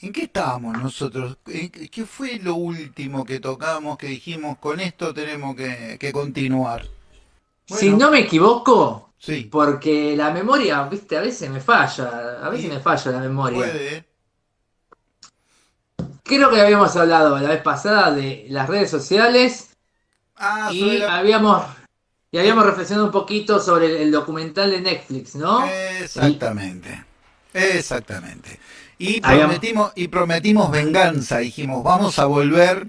¿En qué estábamos nosotros? ¿Qué fue lo último que tocamos, que dijimos, con esto tenemos que continuar? Si Bueno, no me equivoco, sí. porque la memoria, viste, a veces Y me falla la memoria. puede. Creo que habíamos hablado la vez pasada de las redes sociales Ah, sobre y la... habíamos reflexionado un poquito sobre el documental de Netflix, ¿no? Exactamente. Exactamente. Habíamos, Y prometimos venganza. Dijimos, vamos a volver,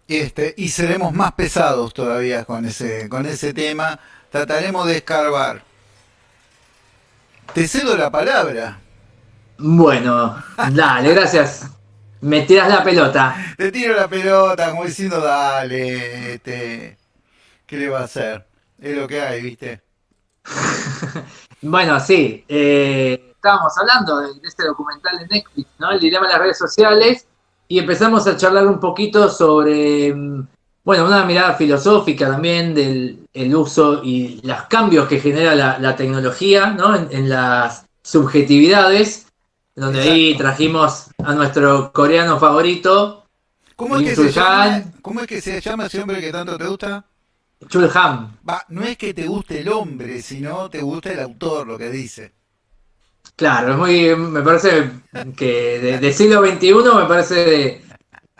y seremos más pesados todavía con ese tema. Trataremos de escarbar. Te cedo la palabra. bueno, dale, gracias. Me tiras la pelota. Te tiro la pelota como diciendo, dale, ¿qué le va a hacer? Es lo que hay, ¿viste? Bueno, sí, estábamos hablando de este documental de Netflix, ¿no? El dilema de las redes sociales, y empezamos a charlar un poquito sobre, bueno, una mirada filosófica también del el uso y los cambios que genera la tecnología, ¿no? En las subjetividades, donde ahí Exacto. trajimos a nuestro coreano favorito, ¿Cómo es Kim que se llama? Chul-han, ¿Cómo es que se llama ese hombre que tanto te gusta? Chul-han. Va, no es que te guste el hombre, sino te gusta el autor, lo que dice. Claro, me parece que de siglo XXI me parece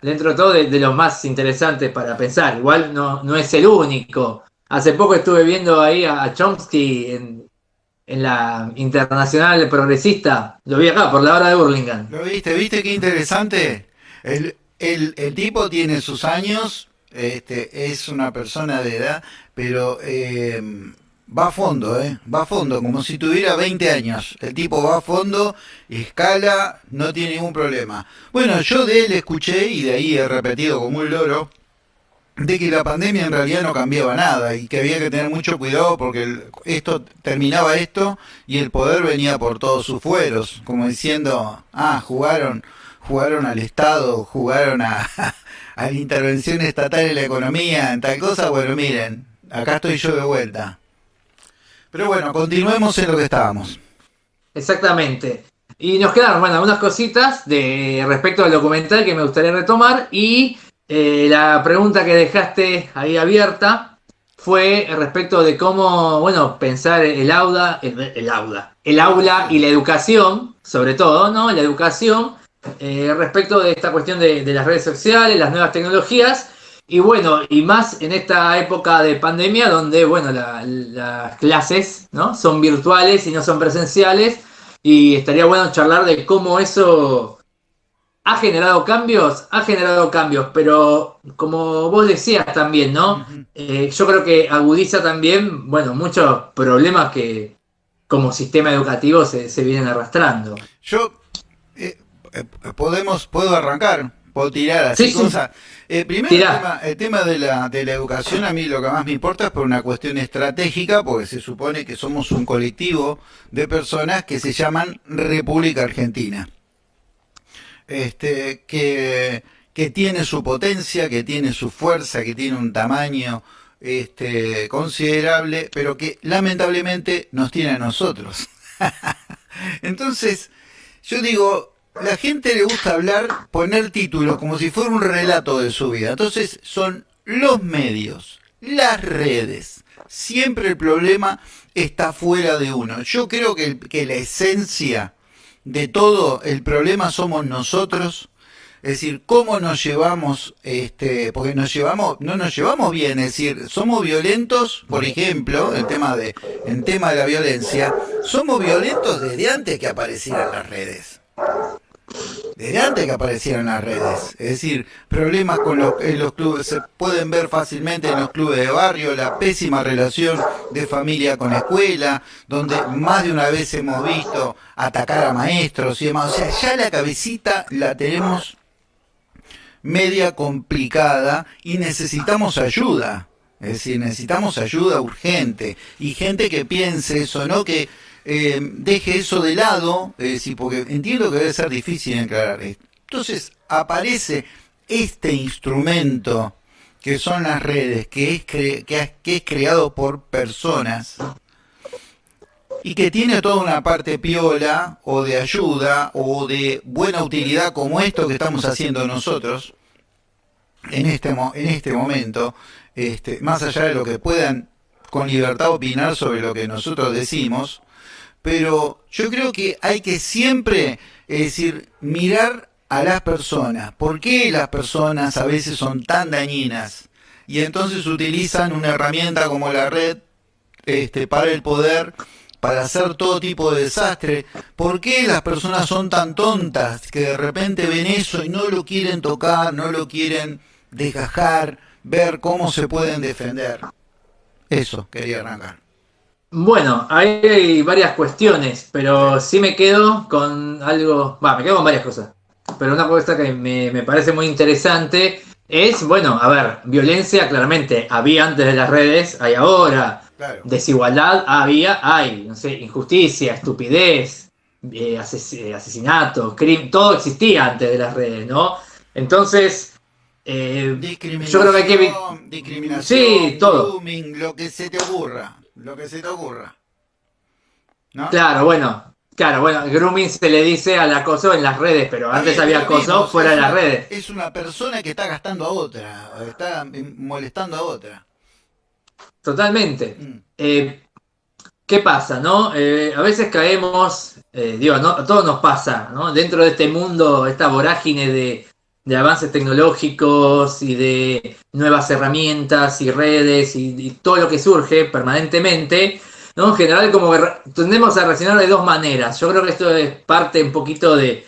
dentro de todo de los más interesantes para pensar. Igual no es el único. Hace poco estuve viendo ahí a Chomsky en la Internacional Progresista. Lo vi acá por la hora de Burlingame. ¿Lo viste? ¿Viste qué interesante? El tipo tiene sus años, es una persona de edad, pero va a fondo, ¿eh? Va a fondo, como si tuviera 20 años. El tipo va a fondo, escala, no tiene ningún problema. Bueno, yo de él escuché, y de ahí he repetido como un loro, de que la pandemia en realidad no cambiaba nada y que había que tener mucho cuidado porque esto terminaba esto y el poder venía por todos sus fueros, como diciendo, jugaron al Estado, jugaron a la intervención estatal en la economía, en tal cosa, bueno, miren, acá estoy yo de vuelta. Pero bueno, continuemos en lo que estábamos. Exactamente. Y nos quedaron, bueno, algunas cositas de respecto al documental que me gustaría retomar. Y la pregunta que dejaste ahí abierta fue respecto de cómo, bueno, pensar el aula y Educación. la educación, sobre todo, ¿no? La educación, respecto de esta cuestión de las redes sociales, las nuevas tecnologías. Y bueno, y más en esta época de pandemia donde, bueno, las clases, ¿no? Son virtuales y no son presenciales. Y estaría bueno charlar de cómo eso ha generado cambios, pero como vos decías también, ¿no? Ujú. Yo creo que agudiza también, bueno, muchos problemas que como sistema educativo se vienen arrastrando. Yo eh, puedo arrancar, puedo tirar Sí, así sí, cosas. Primero tirá. el tema de la educación, a mí lo que más me importa es por una cuestión estratégica, porque se supone que somos un colectivo de personas que se llaman República Argentina. Este, que tiene su potencia, que tiene su fuerza, que tiene un tamaño considerable, pero que lamentablemente nos tiene a nosotros. Entonces, yo digo, la gente le gusta hablar, poner títulos como si fuera un relato de su vida. Entonces, son los medios, las redes. Siempre el problema está fuera de uno. Yo creo que la esencia de todo el problema somos nosotros. Es decir, cómo nos llevamos, porque no nos llevamos bien, es decir, somos violentos, por ejemplo, en tema de la violencia, somos violentos desde antes que aparecieran las redes. Desde antes que aparecieran las redes. Es decir, problemas en los clubes, se pueden ver fácilmente en los clubes de barrio, la pésima relación de familia con escuela, donde más de una vez hemos visto atacar a maestros y demás. O sea, ya la cabecita la tenemos media complicada y necesitamos ayuda. Es decir, necesitamos ayuda urgente y gente que piense eso, no que deje eso de lado, es decir, porque entiendo que debe ser difícil encarar esto. Entonces aparece este instrumento que son las redes, que es creado por personas y que tiene toda una parte piola o de ayuda o de buena utilidad como esto que estamos haciendo nosotros en este momento, más allá de lo que puedan con libertad opinar sobre lo que nosotros decimos, pero yo creo que hay que siempre, es decir, mirar a las personas. ¿Por qué las personas a veces son tan dañinas? Y entonces utilizan una herramienta como la red para el poder, para hacer todo tipo de desastre. ¿Por qué las personas son tan tontas que de repente ven eso y no lo quieren tocar, no lo quieren desgajar, ver cómo se pueden defender? Eso quería arrancar. Bueno, ahí hay varias cuestiones, pero sí me quedo con algo, me quedo con varias cosas, pero una cosa que me parece muy interesante es, bueno, a ver, violencia claramente había antes de las redes, hay ahora, Claro. desigualdad hay, no sé, injusticia, estupidez, asesinato, crimen, todo existía antes de las redes, ¿no? Entonces, yo creo que hay que... Sí, Discriminación, todo. grooming, lo que se te ocurra, lo que se te ocurra, ¿no? Claro, grooming se le dice al acoso en las redes, pero Está antes bien, había pero mismo, acoso o sea, fuera de las redes. es una persona que está gastando a otra, está molestando a otra. Totalmente. Mm. Eh, ¿Qué pasa, no? A veces caemos, no, a todos nos pasa, ¿no? Dentro de este mundo, esta vorágine de avances tecnológicos y de nuevas herramientas y redes y todo lo que surge permanentemente, ¿no? En general, como que tendemos a reaccionar de dos maneras. Yo creo que esto es parte un poquito de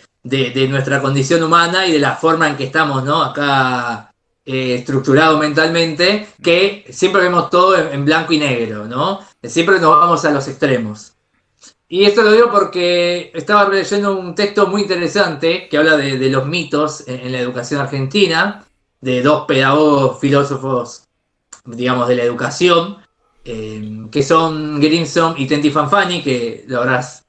nuestra condición humana y de la forma en que estamos, ¿no? Acá estructurado mentalmente, que siempre vemos todo en blanco y negro, ¿no? Siempre nos vamos a los extremos. Y esto lo digo porque estaba leyendo un texto muy interesante que habla de los mitos en la educación argentina, de dos pedagogos, filósofos, digamos, de la educación, que son Grimson y Tenti Fanfani, que lo habrás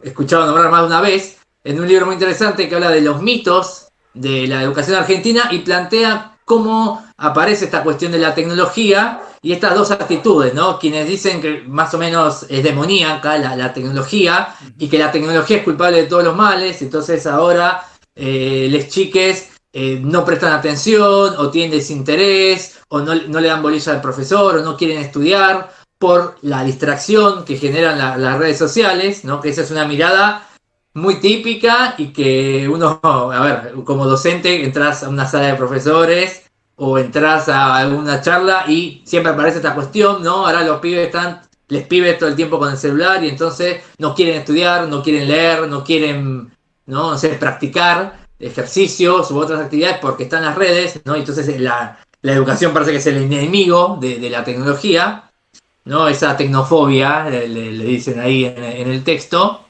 escuchado nombrar más de una vez, en un libro muy interesante que habla de los mitos de la educación argentina y plantea cómo aparece esta cuestión de la tecnología y estas dos actitudes, ¿no? Quienes dicen que más o menos es demoníaca la tecnología y que la tecnología es culpable de todos los males, entonces ahora les chiques no prestan atención o tienen desinterés o no le dan bolilla al profesor o no quieren estudiar por la distracción que generan las redes sociales, ¿no? Que esa es una mirada muy típica y que uno, a ver, como docente entras a una sala de profesores o entras a alguna charla y siempre aparece esta cuestión, ¿no? Ahora los pibes les pibes todo el tiempo con el celular y entonces no quieren estudiar, no quieren leer, no quieren, no sé, practicar ejercicios u otras actividades porque están en las redes, ¿no? Entonces la educación parece que es el enemigo de la tecnología, ¿no? Esa tecnofobia, le dicen ahí en el texto.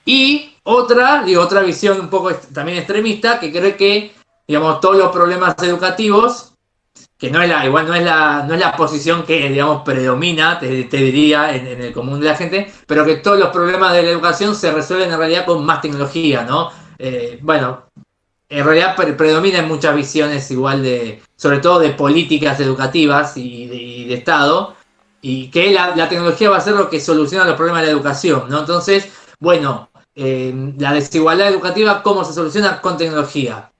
Y otra visión un poco también extremista, que cree que, digamos, todos los problemas educativos, que igual no es la posición que, digamos, predomina, te diría, en el común de la gente, pero que todos los problemas de la educación se resuelven en realidad con más tecnología, ¿no? Bueno, en realidad predominan muchas visiones igual sobre todo de políticas educativas y de Estado, y que la tecnología va a ser lo que soluciona los problemas de la educación, ¿no? Entonces, bueno, la desigualdad educativa, ¿cómo se soluciona? Con tecnología.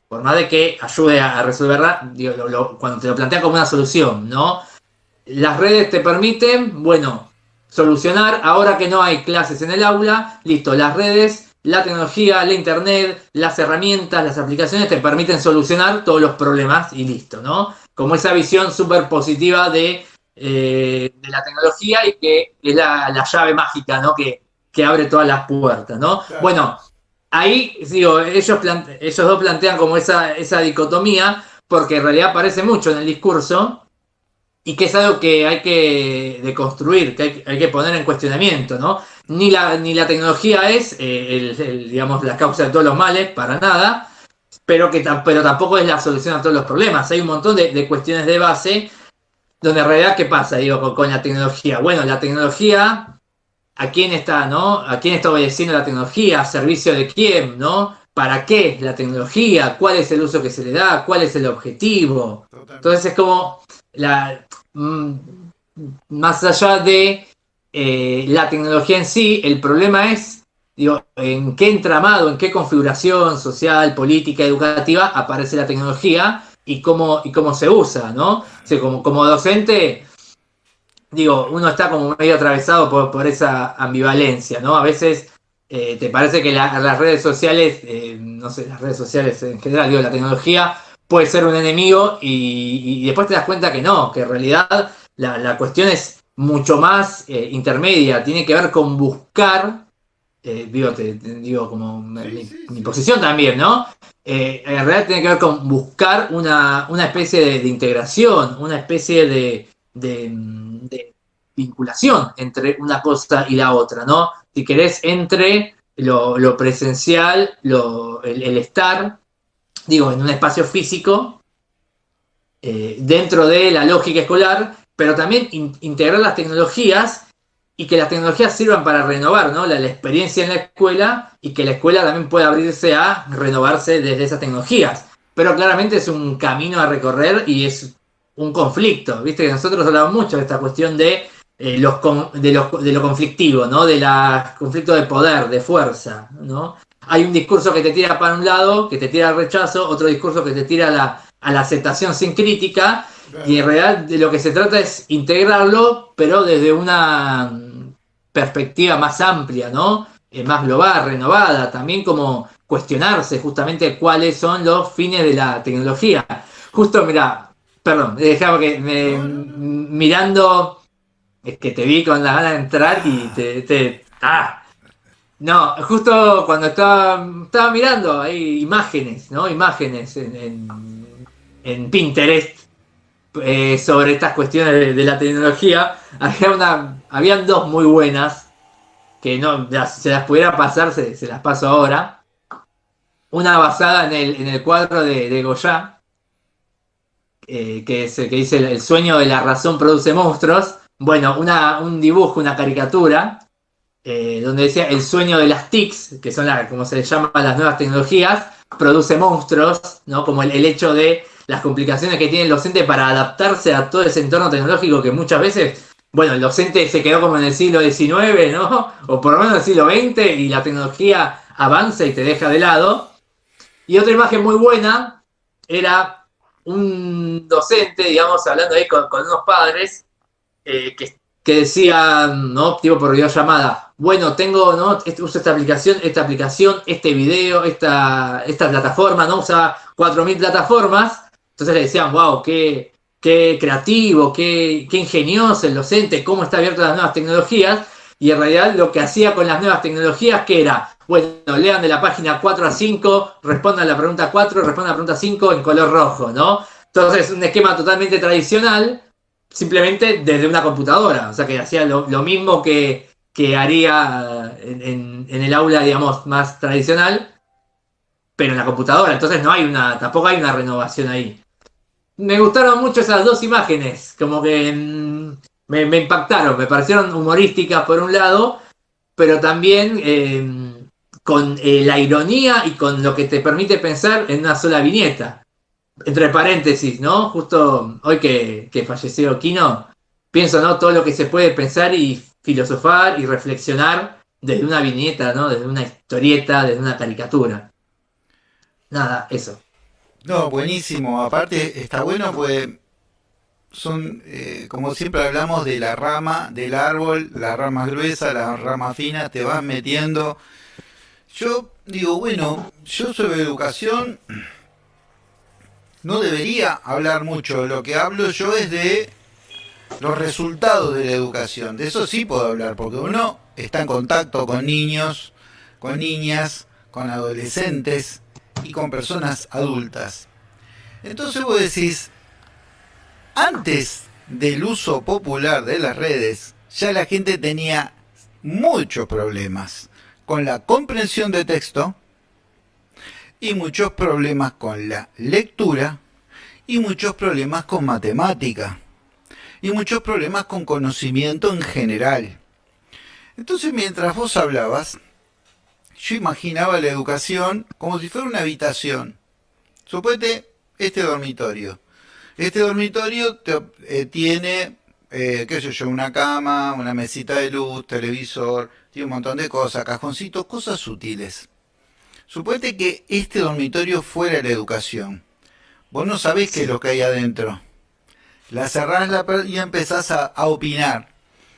Por más de que ayude a resolverla, digo, cuando te lo plantea como una solución, ¿no? Las redes te permiten, bueno, solucionar, ahora que no hay clases en el aula, listo, las redes, la tecnología, la internet, las herramientas, las aplicaciones te permiten solucionar todos los problemas y listo, ¿no? Como esa visión súper positiva de la tecnología y que es la llave mágica, ¿no? Que abre todas las puertas, ¿no? Claro. Bueno, ahí, digo, ellos dos plantean como esa dicotomía, porque en realidad aparece mucho en el discurso, y que es algo que hay que deconstruir, que hay que poner en cuestionamiento, ¿no? Ni la tecnología es, digamos, la causa de todos los males, para nada, pero tampoco es la solución a todos los problemas. Hay un montón de cuestiones de base, donde en realidad, ¿qué pasa, digo, con la tecnología? Bueno, la tecnología, ¿a quién está, no? ¿A quién está obedeciendo la tecnología? ¿A servicio de quién, no? ¿Para qué la tecnología? ¿Cuál es el uso que se le da? ¿Cuál es el objetivo? Totalmente. Entonces es como más allá de la tecnología en sí. El problema es, digo, en qué entramado, en qué configuración social, política, educativa aparece la tecnología y cómo se usa, ¿no? O sea, como docente, digo, uno está como medio atravesado por esa ambivalencia, ¿no? A veces te parece que las redes sociales, no sé, las redes sociales en general, digo, la tecnología puede ser un enemigo y después te das cuenta que no, que en realidad la cuestión es mucho más intermedia, tiene que ver con buscar, digo como Sí, sí, mi sí. posición también, ¿no? En realidad tiene que ver con buscar una especie de integración, una especie de vinculación entre una cosa y la otra, ¿no? Si querés, entre lo presencial, el estar, digo, en un espacio físico, dentro de la lógica escolar, pero también integrar las tecnologías y que las tecnologías sirvan para renovar, ¿no? la experiencia en la escuela y que la escuela también pueda abrirse a renovarse desde esas tecnologías. Pero claramente es un camino a recorrer y es un conflicto. Viste que nosotros hablamos mucho de esta cuestión de, de lo conflictivo, ¿no? De la conflicto de poder, de fuerza, ¿no? Hay un discurso que te tira para un lado, que te tira al rechazo, otro discurso que te tira a la aceptación sin crítica, y en Claro. realidad de lo que se trata es integrarlo, pero desde una perspectiva más amplia, ¿no? Más global, renovada, también como cuestionarse justamente cuáles son los fines de la tecnología. Justo, mira, perdón, dejaba que No, no, no. mirando, es que te vi con las ganas de entrar y no, justo cuando estaba mirando hay imágenes, ¿no? Imágenes en Pinterest sobre estas cuestiones de la tecnología. Habían dos muy buenas que no se las pudiera pasar, se las paso ahora. Una basada en el cuadro de Goya, que es el que dice el sueño de la razón produce monstruos. Bueno, un dibujo, una caricatura, donde decía el sueño de las TICs, que son como se les llama a las nuevas tecnologías, produce monstruos, ¿no? Como el hecho de las complicaciones que tiene el docente para adaptarse a todo ese entorno tecnológico que muchas veces, bueno, el docente se quedó como en el siglo XIX, ¿no? O por lo menos en el siglo XX y la tecnología avanza y te deja de lado. Y otra imagen muy buena era un docente, digamos, hablando ahí con unos padres, que decían, ¿no? Tipo por videollamada, bueno, tengo, ¿no? Uso esta aplicación, este video, esta plataforma, ¿no? Usa 4000 plataformas. Entonces le decían, wow, qué creativo, qué ingenioso el docente, cómo está abierto a las nuevas tecnologías. Y en realidad lo que hacía con las nuevas tecnologías, que era, bueno, lean de la página 4 a 5, respondan la pregunta 4, respondan la pregunta 5 en color rojo, ¿no? Entonces, un esquema totalmente tradicional, simplemente desde una computadora. O sea, que hacía lo mismo que haría en el aula, digamos, más tradicional, pero en la computadora. Entonces tampoco hay una renovación ahí. Me gustaron mucho esas dos imágenes, como que me impactaron, me parecieron humorísticas por un lado, pero también con la ironía y con lo que te permite pensar en una sola viñeta. Entre paréntesis, ¿no? Justo hoy que falleció Kino, pienso, ¿no? Todo lo que se puede pensar y filosofar y reflexionar desde una viñeta, ¿no? Desde una historieta, desde una caricatura. Nada, eso. No, buenísimo. Aparte, está bueno pues son, como siempre hablamos de la rama, del árbol, la rama gruesa, la rama fina, te vas metiendo. Yo digo, bueno, yo sobre educación no debería hablar mucho. Lo que hablo yo es de los resultados de la educación. De eso sí puedo hablar, porque uno está en contacto con niños, con niñas, con adolescentes y con personas adultas. Entonces vos decís, antes del uso popular de las redes, ya la gente tenía muchos problemas con la comprensión de texto y muchos problemas con la lectura y muchos problemas con matemática y muchos problemas con conocimiento en general. Entonces, mientras vos hablabas, yo imaginaba la educación como si fuera una habitación. Suponete este dormitorio. Este dormitorio tiene qué sé yo, una cama, una mesita de luz, televisor, tiene un montón de cosas, cajoncitos, cosas útiles. Suponete que este dormitorio fuera la educación. Vos no sabés qué es Sí. lo que hay adentro. La cerrás y empezás a opinar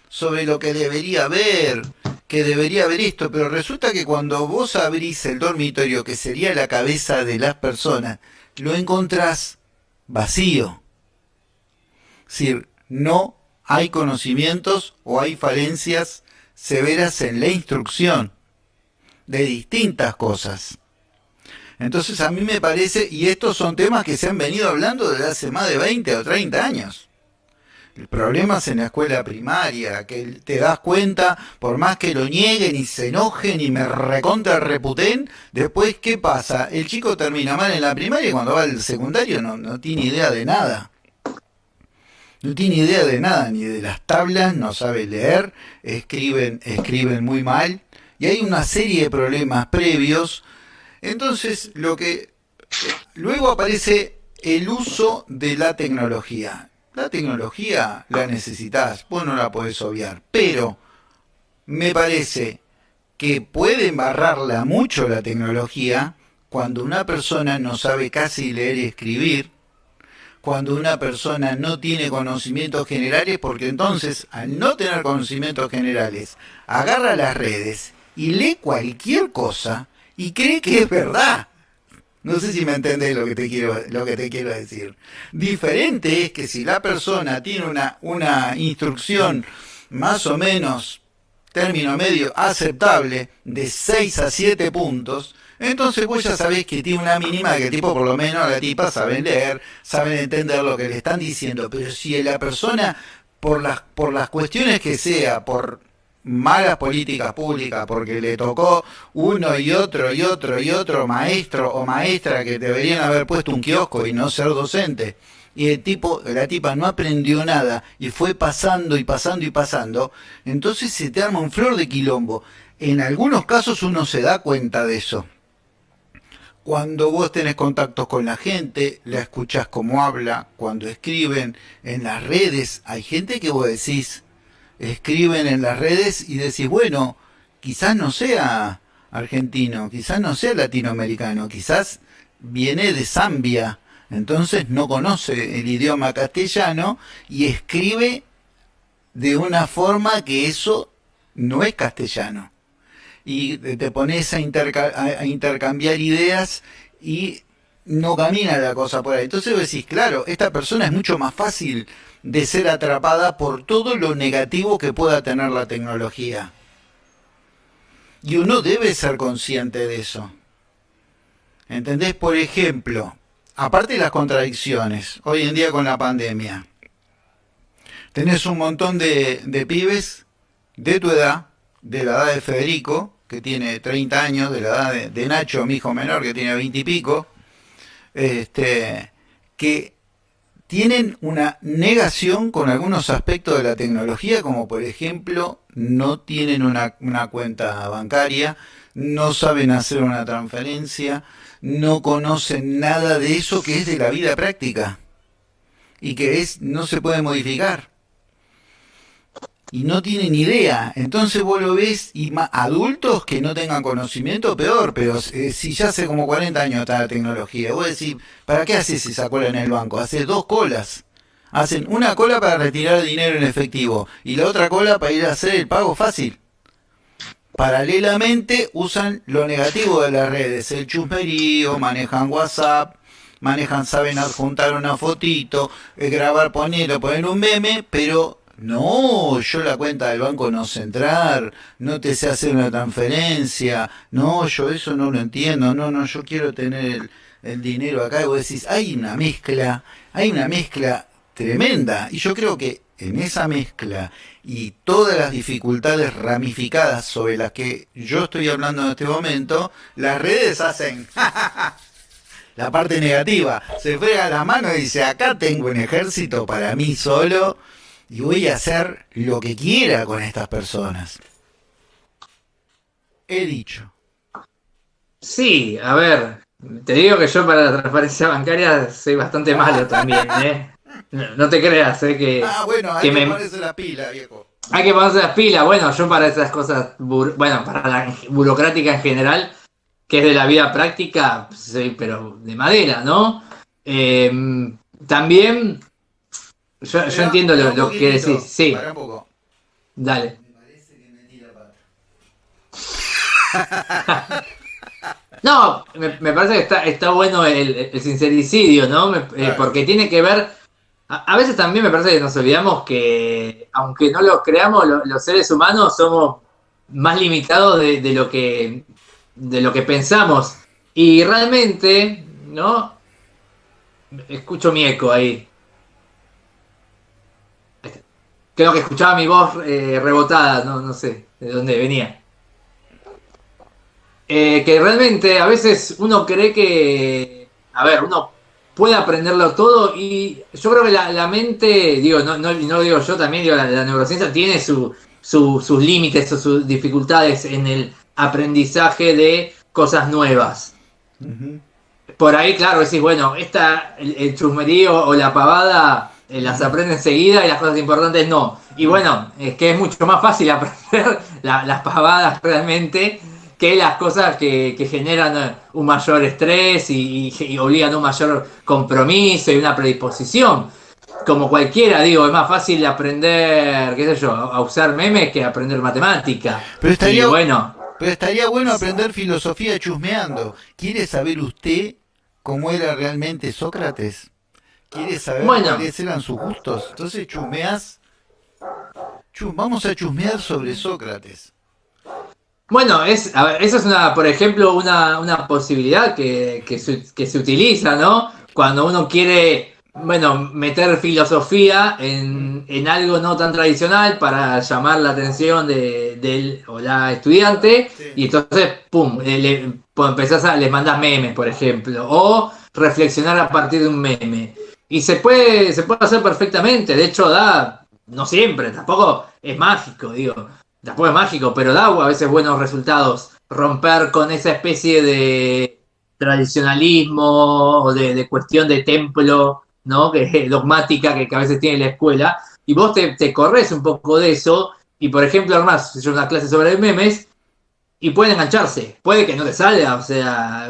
sobre lo que debería haber, que debería haber esto, pero resulta que cuando vos abrís el dormitorio, que sería la cabeza de las personas, lo encontrás vacío. Es decir, no hay conocimientos o hay falencias severas en la instrucción de distintas cosas. Entonces a mí me parece, y estos son temas que se han venido hablando desde hace más de 20 o 30 años. El problema es en la escuela primaria, que te das cuenta, por más que lo nieguen y se enojen y me recontra reputen, después ¿qué pasa? El chico termina mal en la primaria y cuando va al secundario no tiene idea de nada. No tiene idea de nada, ni de las tablas, no sabe leer, escriben muy mal, y hay una serie de problemas previos. Entonces, luego aparece el uso de la tecnología. La tecnología la necesitas, vos no la podés obviar, pero me parece que puede embarrarla mucho la tecnología cuando una persona no sabe casi leer y escribir, cuando una persona no tiene conocimientos generales, porque entonces, al no tener conocimientos generales, agarra las redes y lee cualquier cosa y cree que es verdad. No sé si me entendés lo que te quiero decir. Diferente es que si la persona tiene una instrucción más o menos término medio aceptable de 6 a 7 puntos, entonces vos ya sabés que tiene una mínima de que tipo por lo menos la tipa saben leer, saben entender lo que le están diciendo, pero si la persona por las cuestiones que sea, por malas políticas públicas, porque le tocó uno y otro y otro y otro maestro o maestra que deberían haber puesto un kiosco y no ser docente, y el tipo, la tipa no aprendió nada y fue pasando y pasando y pasando, entonces se te arma un flor de quilombo. En algunos casos uno se da cuenta de eso. Cuando vos tenés contactos con la gente, la escuchás cómo habla, cuando escriben en las redes, hay gente que vos decís, escriben en las redes y decís, bueno, quizás no sea argentino, quizás no sea latinoamericano, quizás viene de Zambia, entonces no conoce el idioma castellano y escribe de una forma que eso no es castellano. Y te pones a intercambiar ideas y no camina la cosa por ahí. Entonces vos decís, claro, esta persona es mucho más fácil de ser atrapada por todo lo negativo que pueda tener la tecnología. Y uno debe ser consciente de eso. ¿Entendés? Por ejemplo, aparte de las contradicciones, hoy en día con la pandemia, tenés un montón de pibes de tu edad, de la edad de Federico, que tiene 30 años, de la edad de Nacho, mi hijo menor, que tiene 20 y pico, que tienen una negación con algunos aspectos de la tecnología, como por ejemplo no tienen una cuenta bancaria, no saben hacer una transferencia, no conocen nada de eso que es de la vida práctica y que no se puede modificar y no tienen idea. Entonces vos lo ves y adultos que no tengan conocimiento, peor, pero si ya hace como 40 años está la tecnología, vos decís, ¿para qué haces esa cola en el banco? Haces dos colas. Hacen una cola para retirar dinero en efectivo y la otra cola para ir a hacer el pago fácil. Paralelamente usan lo negativo de las redes, el chusmerío, manejan WhatsApp, saben adjuntar una fotito, grabar, poner un meme, pero no, yo la cuenta del banco no sé entrar, no te sé hacer una transferencia, no, yo eso no lo entiendo, no, yo quiero tener el dinero acá. Y vos decís, hay una mezcla tremenda. Y yo creo que en esa mezcla y todas las dificultades ramificadas sobre las que yo estoy hablando en este momento, las redes hacen la parte negativa. Se frega la mano y dice, acá tengo un ejército para mí solo y voy a hacer lo que quiera con estas personas. He dicho. Sí, a ver, te digo que yo para la transparencia bancaria soy bastante malo también, ¿eh? No te creas, Bueno, hay que que me, ponerse la pila, viejo. hay que ponerse las pilas. Bueno, yo para esas cosas, bueno, para la burocrática en general, que es de la vida práctica, soy pero de madera, ¿no? Eh, También, yo entiendo Espera un lo que decís, poquitito, sí, para un poco. dale. Me parece que metí la pata. No, me parece que está bueno el sincericidio, ¿no? Claro. Porque tiene que ver. A veces también me parece que nos olvidamos que, aunque no lo creamos, los seres humanos somos más limitados de lo que pensamos. Y realmente, ¿no? Escucho mi eco ahí. Creo que escuchaba mi voz rebotada, no sé de dónde venía. Que realmente a veces uno cree que, a ver, uno puede aprenderlo todo y yo creo que la mente, digo, no lo digo yo también, digo, la neurociencia tiene sus límites o sus dificultades en el aprendizaje de cosas nuevas. Ujú, Por ahí, claro, decís, bueno, el chusmerío o la pavada las ujú, aprende enseguida y las cosas importantes no. Y ujú. bueno, es que es mucho más fácil aprender las pavadas realmente que las cosas que generan un mayor estrés y obligan a un mayor compromiso y una predisposición. Como cualquiera, digo, es más fácil aprender, qué sé yo, a usar memes que aprender matemática. Pero Y estaría, bueno, pero estaría bueno aprender filosofía chusmeando. ¿Quiere saber usted cómo era realmente Sócrates? ¿Quiere saber bueno, cuáles eran sus gustos? Entonces chusmeás. Vamos a chusmear sobre Sócrates. bueno, a ver, eso es por ejemplo, una posibilidad que se utiliza, ¿no? Cuando uno quiere, bueno, meter filosofía en algo no tan tradicional para llamar la atención del o la estudiante, Sí. y entonces, pum, les mandas memes, por ejemplo, o reflexionar a partir de un meme. Y se puede hacer perfectamente, de hecho no siempre, tampoco es mágico, digo. Tampoco es mágico, pero da a veces buenos resultados. Romper con esa especie de tradicionalismo o de cuestión de templo, ¿no? Que dogmática que a veces tiene la escuela. Y vos te corres un poco de eso. Y por ejemplo, armás yo una clase sobre memes y pueden engancharse. Puede que no te salga, o sea,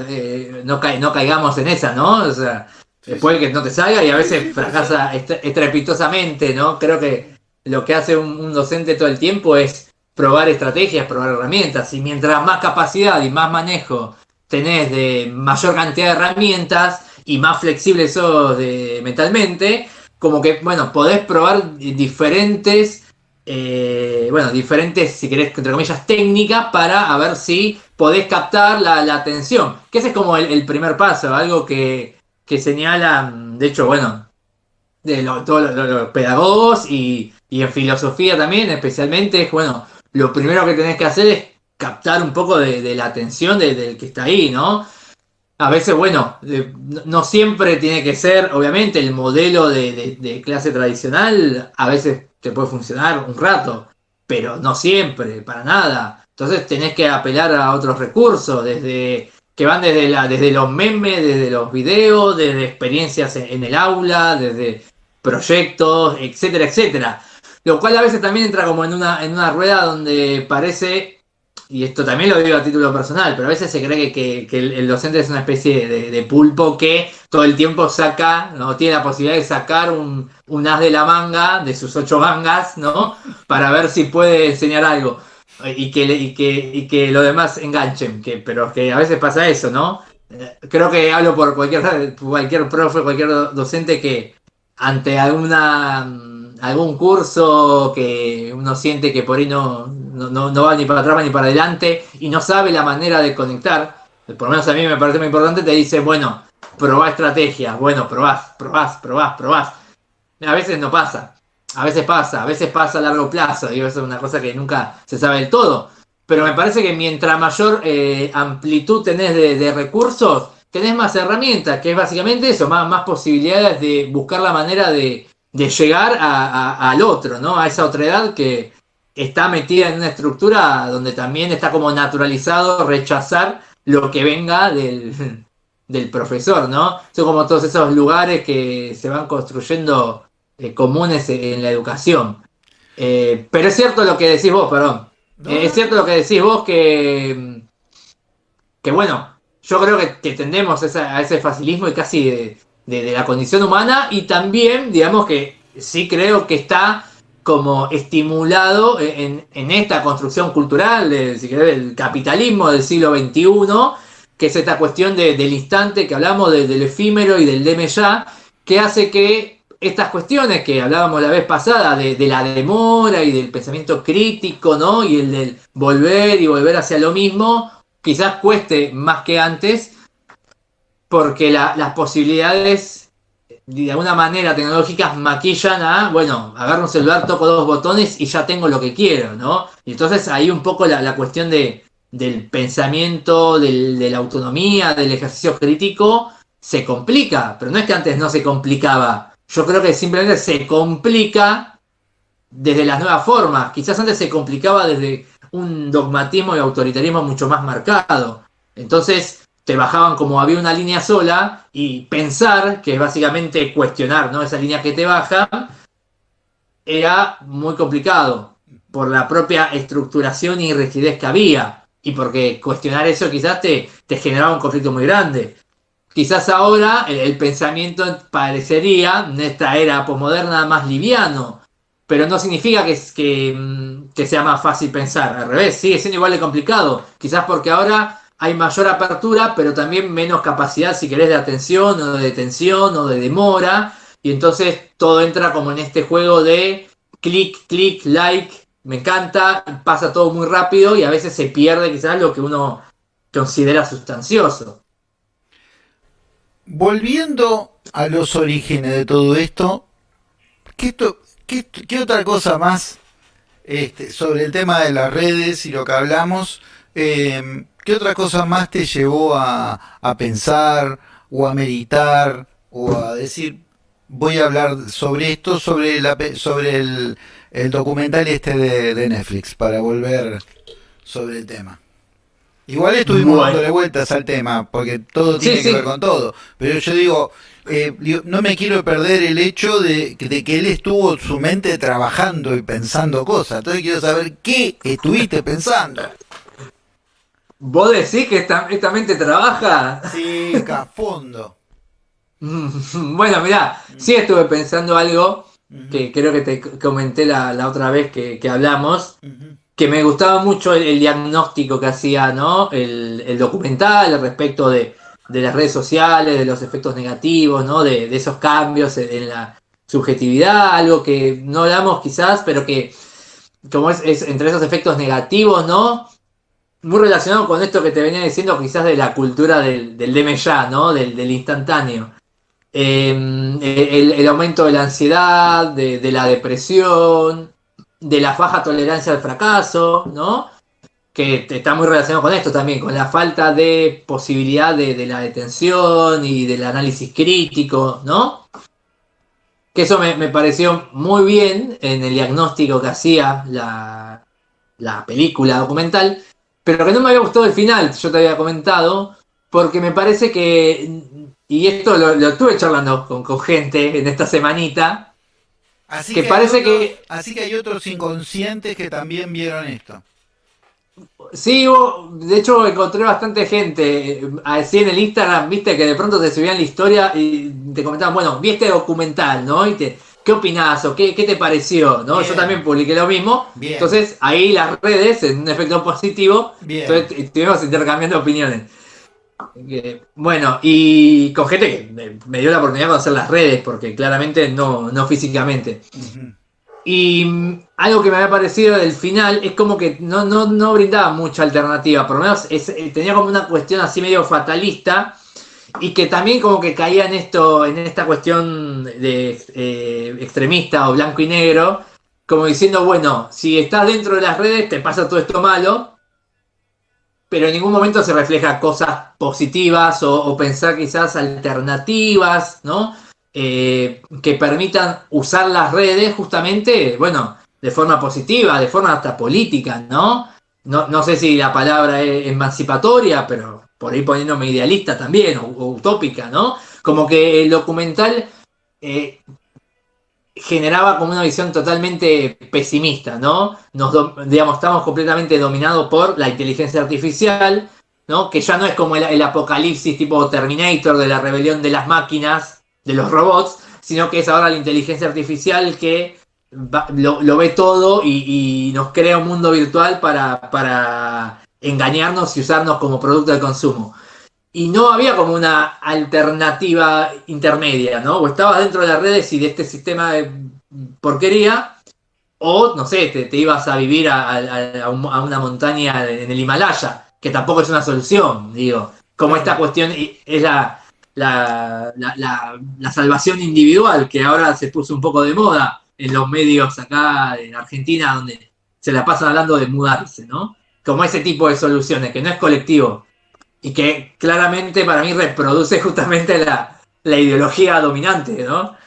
no caigamos en esa, ¿no? O sea, Sí, puede sí. que no te salga y a Sí, veces sí, puede ser. fracasa estrepitosamente, ¿no? Creo que lo que hace un docente todo el tiempo es probar estrategias, probar herramientas. Y mientras más capacidad y más manejo tenés de mayor cantidad de herramientas y más flexible sos mentalmente, como que, bueno, podés probar diferentes, si querés, entre comillas, técnicas para a ver si podés captar la atención. Que ese es como el primer paso, algo que señalan, de hecho, bueno, todos los pedagogos y en filosofía también, especialmente, es, bueno, lo primero que tenés que hacer es captar un poco de la atención del que está ahí, ¿no? A veces, bueno, no siempre tiene que ser, obviamente, el modelo de clase tradicional, a veces te puede funcionar un rato, pero no siempre, para nada. Entonces tenés que apelar a otros recursos, que van desde los memes, desde los videos, desde experiencias en el aula, desde proyectos, etcétera, etcétera. Lo cual a veces también entra como en una rueda donde parece, y esto también lo digo a título personal, pero a veces se cree que el docente es una especie de pulpo que todo el tiempo saca, ¿no? Tiene la posibilidad de sacar un as de la manga, de sus 8 mangas, ¿no? Para ver si puede enseñar algo. Y que los demás enganchen, pero que a veces pasa eso, ¿no? Creo que hablo por cualquier profe, cualquier docente que ante algún curso que uno siente que por ahí no va ni para atrás ni para adelante y no sabe la manera de conectar, por lo menos a mí me parece muy importante, te dice, bueno, probá estrategias, bueno, probás. A veces no pasa, a veces pasa a largo plazo, digo, eso es una cosa que nunca se sabe del todo. Pero me parece que mientras mayor amplitud tenés de recursos, tenés más herramientas, que es básicamente eso, más posibilidades de buscar la manera de llegar al otro, ¿no? A esa otra edad que está metida en una estructura donde también está como naturalizado rechazar lo que venga del profesor, ¿no? Son como todos esos lugares que se van construyendo comunes en la educación. Pero es cierto lo que decís vos, perdón. No, Es no, cierto lo que decís vos que bueno, yo creo que tendemos a ese facilismo y casi de la condición humana y también, digamos que sí creo que está como estimulado en esta construcción cultural, si querés, del capitalismo del siglo XXI, que es esta cuestión del instante que hablamos, del efímero y del deme ya, que hace que estas cuestiones que hablábamos la vez pasada, de la demora y del pensamiento crítico, ¿no? Y el del volver y volver hacia lo mismo, quizás cueste más que antes, porque las posibilidades de alguna manera tecnológicas maquillan a, bueno, agarro un celular, toco dos botones y ya tengo lo que quiero, ¿no? Y entonces ahí un poco la cuestión del pensamiento, de la autonomía, del ejercicio crítico, se complica, pero no es que antes no se complicaba, yo creo que simplemente se complica desde las nuevas formas, quizás antes se complicaba desde un dogmatismo y autoritarismo mucho más marcado, entonces te bajaban como había una línea sola y pensar, que es básicamente cuestionar, ¿no? Esa línea que te baja, era muy complicado por la propia estructuración y rigidez que había y porque cuestionar eso quizás te generaba un conflicto muy grande. Quizás ahora el pensamiento parecería, en esta era posmoderna, más liviano, pero no significa que sea más fácil pensar. Al revés, sigue siendo igual de complicado. Quizás porque ahora hay mayor apertura, pero también menos capacidad, si querés, de atención o de detención o de demora. Y entonces todo entra como en este juego de clic, clic, like, me encanta, pasa todo muy rápido y a veces se pierde quizás lo que uno considera sustancioso. volviendo a los orígenes de todo esto, ¿qué otra cosa más sobre el tema de las redes y lo que hablamos? ¿Qué otra cosa más te llevó a pensar o a meditar o a decir, voy a hablar sobre esto, sobre el documental de Netflix, para volver sobre el tema? Igual estuvimos Bueno, dándole vueltas al tema, porque todo sí, tiene que ver sí. con todo. Pero yo digo, no me quiero perder el hecho de que él estuvo su mente trabajando y pensando cosas. Entonces quiero saber qué estuviste pensando. ¿Vos decís que esta mente trabaja? Sí, a fondo. Bueno, mirá, sí estuve pensando algo Ujú, que creo que te comenté la otra vez que hablamos, ujú, que me gustaba mucho el diagnóstico que hacía, ¿no? El documental al respecto de las redes sociales, de los efectos negativos, ¿no? De esos cambios en la subjetividad, algo que no hablamos quizás, pero que como es entre esos efectos negativos, ¿no? Muy relacionado con esto que te venía diciendo quizás de la cultura del deme ya, ¿no? Del instantáneo. El aumento de la ansiedad, de la depresión, de la baja tolerancia al fracaso, ¿no? Que está muy relacionado con esto también, con la falta de posibilidad de la detención y del análisis crítico, ¿no? Que eso me pareció muy bien en el diagnóstico que hacía la película documental, pero que no me había gustado el final, yo te había comentado, porque me parece que, y esto lo estuve charlando con gente en esta semanita, Así que que hay parece otros, que así que hay otros inconscientes que también vieron esto. sí, de hecho encontré bastante gente así en el Instagram, viste, que de pronto te subían la historia y te comentaban, bueno, vi este documental, ¿no? ¿Qué opinás o qué te pareció? ¿No? Yo también Bien, publiqué lo mismo, bien, entonces ahí las redes, en un efecto positivo, bien. entonces estuvimos intercambiando opiniones. Bueno, y con gente que me dio la oportunidad de conocer las redes, porque claramente no físicamente. Ujú. Y algo que me había parecido del final es como que no brindaba mucha alternativa, por lo menos tenía como una cuestión así medio fatalista y que también como que caía en esto, en esta cuestión de extremista o blanco y negro, como diciendo, bueno, si estás dentro de las redes te pasa todo esto malo, pero en ningún momento se refleja cosas positivas o pensar quizás alternativas, ¿no? Que permitan usar las redes justamente, bueno, de forma positiva, de forma hasta política, ¿no? No sé si la palabra es emancipatoria, pero por ahí poniéndome idealista también, o utópica, ¿no? Como que el documental generaba como una visión totalmente pesimista, ¿no? Digamos, estamos completamente dominados por la inteligencia artificial, ¿no? Que ya no es como el apocalipsis tipo Terminator de la rebelión de las máquinas, de los robots, sino que es ahora la inteligencia artificial que lo ve todo y nos crea un mundo virtual para engañarnos y usarnos como producto de consumo. Y no había como una alternativa intermedia, ¿no? O estabas dentro de las redes y de este sistema de porquería, o, no sé, te ibas a vivir a una montaña en el Himalaya, que tampoco es una solución, digo. Como Claro. esta cuestión es la salvación individual, que ahora se puso un poco de moda en los medios acá en Argentina, donde se la pasan hablando de mudarse, ¿no? Como ese tipo de soluciones, que no es colectivo, y que claramente para mí reproduce justamente la ideología dominante, ¿no?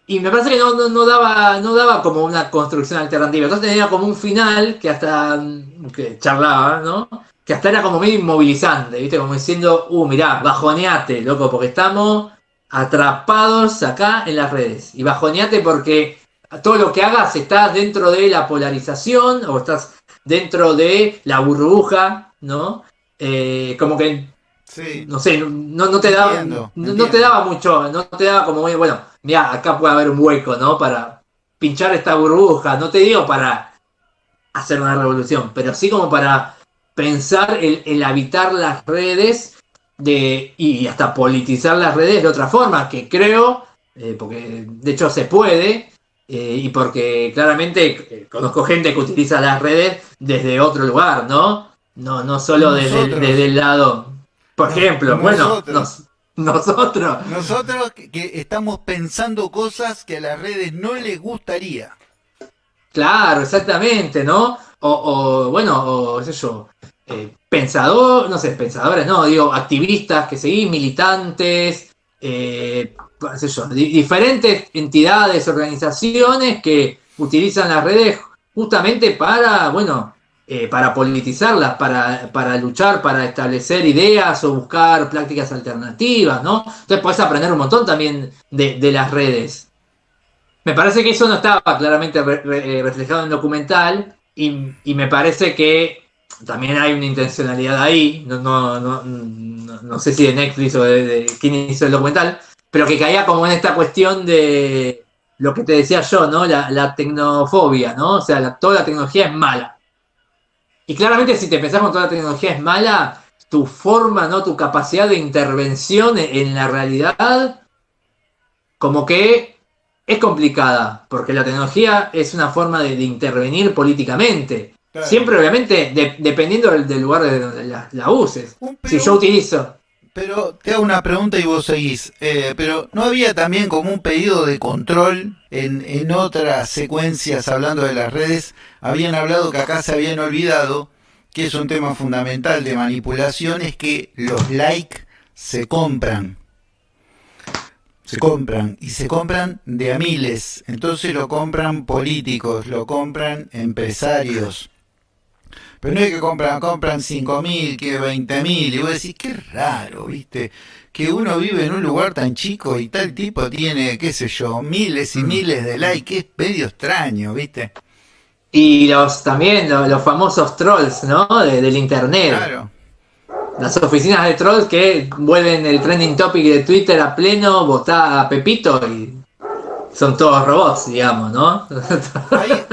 Y me parece que no daba como una construcción alternativa. Entonces tenía como un final que hasta que charlaba, ¿no? Que hasta era como medio inmovilizante, ¿viste? Como diciendo, mirá, bajoneate, loco, porque estamos atrapados acá en las redes. Y bajoneate porque todo lo que hagas estás dentro de la polarización o estás dentro de la burbuja, ¿no? Como que Sí, no sé, no te daba, entiendo, no te entiendo. daba mucho, no te daba como muy, bueno, mira, acá puede haber un hueco, ¿no? Para pinchar esta burbuja, no te digo para hacer una revolución, pero sí como para pensar el habitar las redes y hasta politizar las redes de otra forma, que creo, porque de hecho se puede, y porque claramente conozco gente que utiliza las redes desde otro lugar, ¿no? No solo desde el Nosotros, lado, por ejemplo, bueno, nosotros, nosotros. nosotros que estamos pensando cosas que a las redes no les gustaría. Claro, exactamente, ¿no? Bueno, o qué sé yo, no sé, pensadores, no, digo, activistas que seguís, militantes, qué sé yo, diferentes entidades, organizaciones que utilizan las redes justamente para, bueno, para politizarlas, para luchar, para establecer ideas o buscar prácticas alternativas, ¿no? Entonces podés aprender un montón también de las redes. Me parece que eso no estaba claramente reflejado en el documental y me parece que también hay una intencionalidad ahí, no sé si de Netflix o de quién hizo el documental, pero que caía como en esta cuestión de lo que te decía yo, ¿no? La tecnofobia, ¿no? O sea, toda la tecnología es mala. Y claramente si te pensás con toda la tecnología es mala, tu forma, ¿no? Tu capacidad de intervención en la realidad como que es complicada, porque la tecnología es una forma de intervenir políticamente. Claro. Siempre, obviamente, dependiendo del lugar de donde la uses. Si Pero, yo utilizo. pero te hago una pregunta y vos seguís. Pero ¿no había también como un pedido de control en otras secuencias hablando de las redes? Habían hablado que acá se habían olvidado que es un tema fundamental de manipulación, es que los likes se compran. Se compran y se compran de a miles. Entonces lo compran políticos, lo compran empresarios. Pero no es que compran 5.000, que 20.000. Y vos decís, qué raro, ¿viste? Que uno vive en un lugar tan chico y tal tipo tiene, qué sé yo, miles y Mm. miles de likes. Es medio extraño, ¿viste? Y también los famosos trolls, ¿no? Del internet. Claro. Las oficinas de trolls que vuelven el trending topic de Twitter a pleno, votá a Pepito y son todos robots, digamos, ¿no?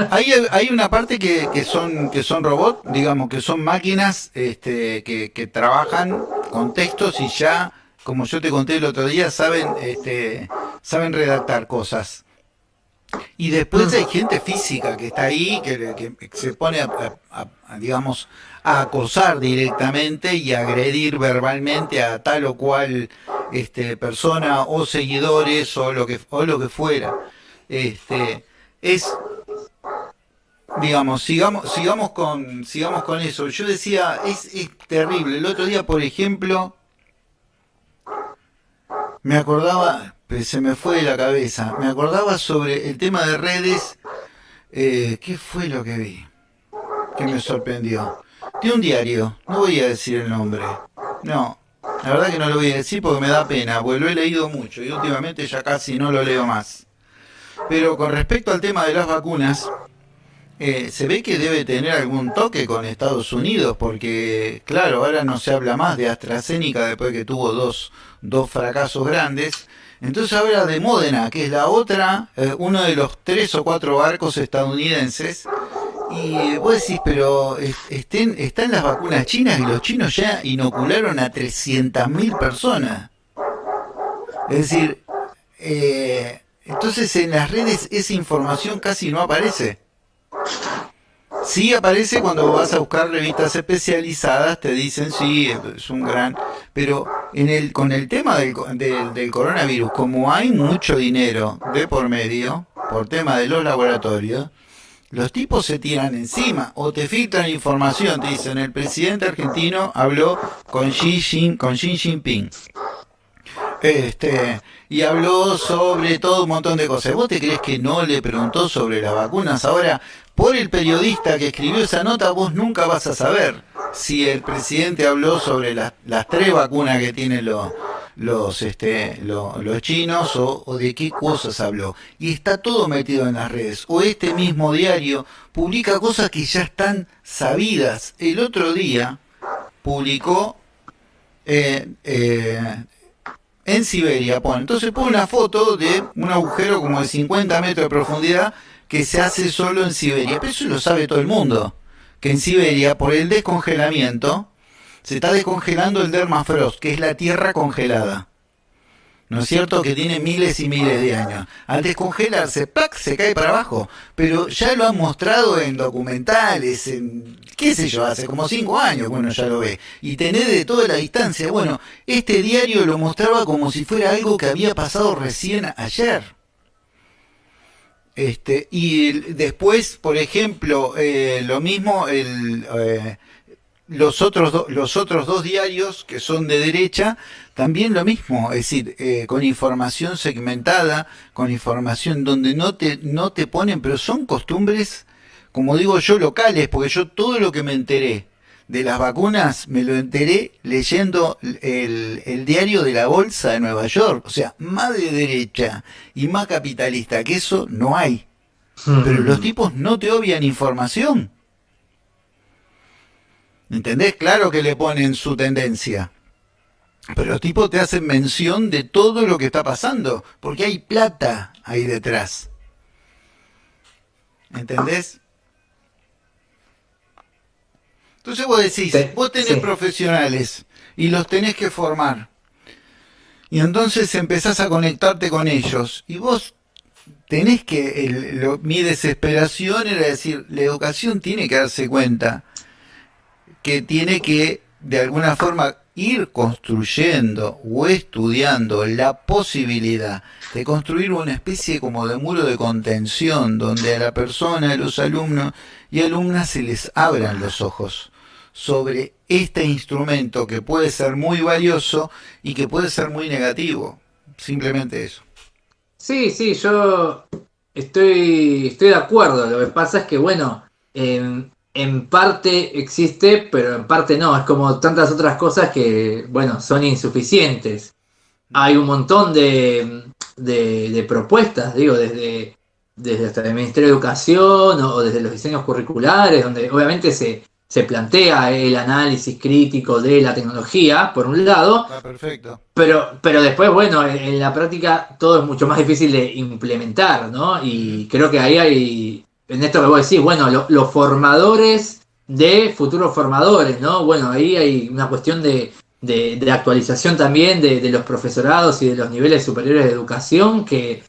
Hay una parte que son robots, digamos, que son máquinas que trabajan con textos y ya, como yo te conté el otro día, saben redactar cosas. Y después hay gente física que está ahí, que se pone digamos, a acosar directamente y a agredir verbalmente a tal o cual persona o seguidores o lo que fuera. Este, es, digamos, sigamos con eso. Yo decía, es terrible. El otro día, por ejemplo, me acordaba, se me fue de la cabeza, me acordaba sobre el tema de redes. ¿Qué fue lo que vi? Que me sorprendió. De un diario, no voy a decir el nombre. No, la verdad que no lo voy a decir porque me da pena, porque lo he leído mucho y últimamente ya casi no lo leo más. Pero con respecto al tema de las vacunas, se ve que debe tener algún toque con Estados Unidos, porque claro, ahora no se habla más de AstraZeneca después que tuvo dos fracasos grandes. Entonces habla de Módena, que es la otra, uno de los 3 o 4 barcos estadounidenses. Y vos decís, pero están las vacunas chinas y los chinos ya inocularon a 300.000 personas. Es decir, entonces en las redes esa información casi no aparece. Sí aparece cuando vas a buscar revistas especializadas, te dicen sí, es un gran... Pero con el tema del coronavirus, como hay mucho dinero de por medio, por tema de los laboratorios, los tipos se tiran encima o te filtran información, te dicen el presidente argentino habló con Xi Jinping. Y habló sobre todo un montón de cosas. ¿Vos te crees que no le preguntó sobre las vacunas? Ahora, por el periodista que escribió esa nota, vos nunca vas a saber si el presidente habló sobre las 3 vacunas que tienen los chinos o de qué cosas habló. Y está todo metido en las redes. O este mismo diario publica cosas que ya están sabidas. El otro día publicó eh, eh, en Siberia, pone. Entonces pone una foto de un agujero como de 50 metros de profundidad que se hace solo en Siberia. Pero eso lo sabe todo el mundo. Que en Siberia, por el descongelamiento, se está descongelando el Dermafrost, que es la tierra congelada. ¿No es cierto? Que tiene miles y miles de años. Al descongelarse, ¡plac!, se cae para abajo. Pero ya lo han mostrado en documentales, en qué sé yo, hace como 5 años, bueno, ya lo ve. Y tenés de toda la distancia. Bueno, este diario lo mostraba como si fuera algo que había pasado recién ayer. Y después, por ejemplo, lo mismo, los otros 2 diarios que son de derecha, también lo mismo, es decir, con información segmentada, con información donde no te ponen, pero son costumbres, como digo yo, locales, porque yo todo lo que me enteré de las vacunas me lo enteré leyendo el diario de la Bolsa de Nueva York, o sea, más de derecha y más capitalista que eso no hay. Pero los tipos no te obvian información. ¿Entendés? Claro que le ponen su tendencia. Pero los tipos te hacen mención de todo lo que está pasando. Porque hay plata ahí detrás. ¿Entendés? Entonces vos decís, Sí, vos tenés sí. profesionales y los tenés que formar. Y entonces empezás a conectarte con ellos. Y vos tenés que... mi desesperación era decir, la educación tiene que darse cuenta que tiene que de alguna forma ir construyendo o estudiando la posibilidad de construir una especie como de muro de contención donde a la persona, a los alumnos y alumnas se les abran los ojos sobre este instrumento que puede ser muy valioso y que puede ser muy negativo. Simplemente eso. Sí, sí, yo estoy de acuerdo. Lo que pasa es que, bueno, en parte existe, pero en parte no. Es como tantas otras cosas que, bueno, son insuficientes. Hay un montón de propuestas, digo, desde hasta el Ministerio de Educación o desde los diseños curriculares, donde obviamente se plantea el análisis crítico de la tecnología, por un lado, Está perfecto. pero después, bueno, en la práctica todo es mucho más difícil de implementar, ¿no? Ujú. Y creo que ahí hay, en esto que vos decís, bueno, los formadores de futuros formadores, ¿no? Bueno, ahí hay una cuestión de actualización también de los profesorados y de los niveles superiores de educación que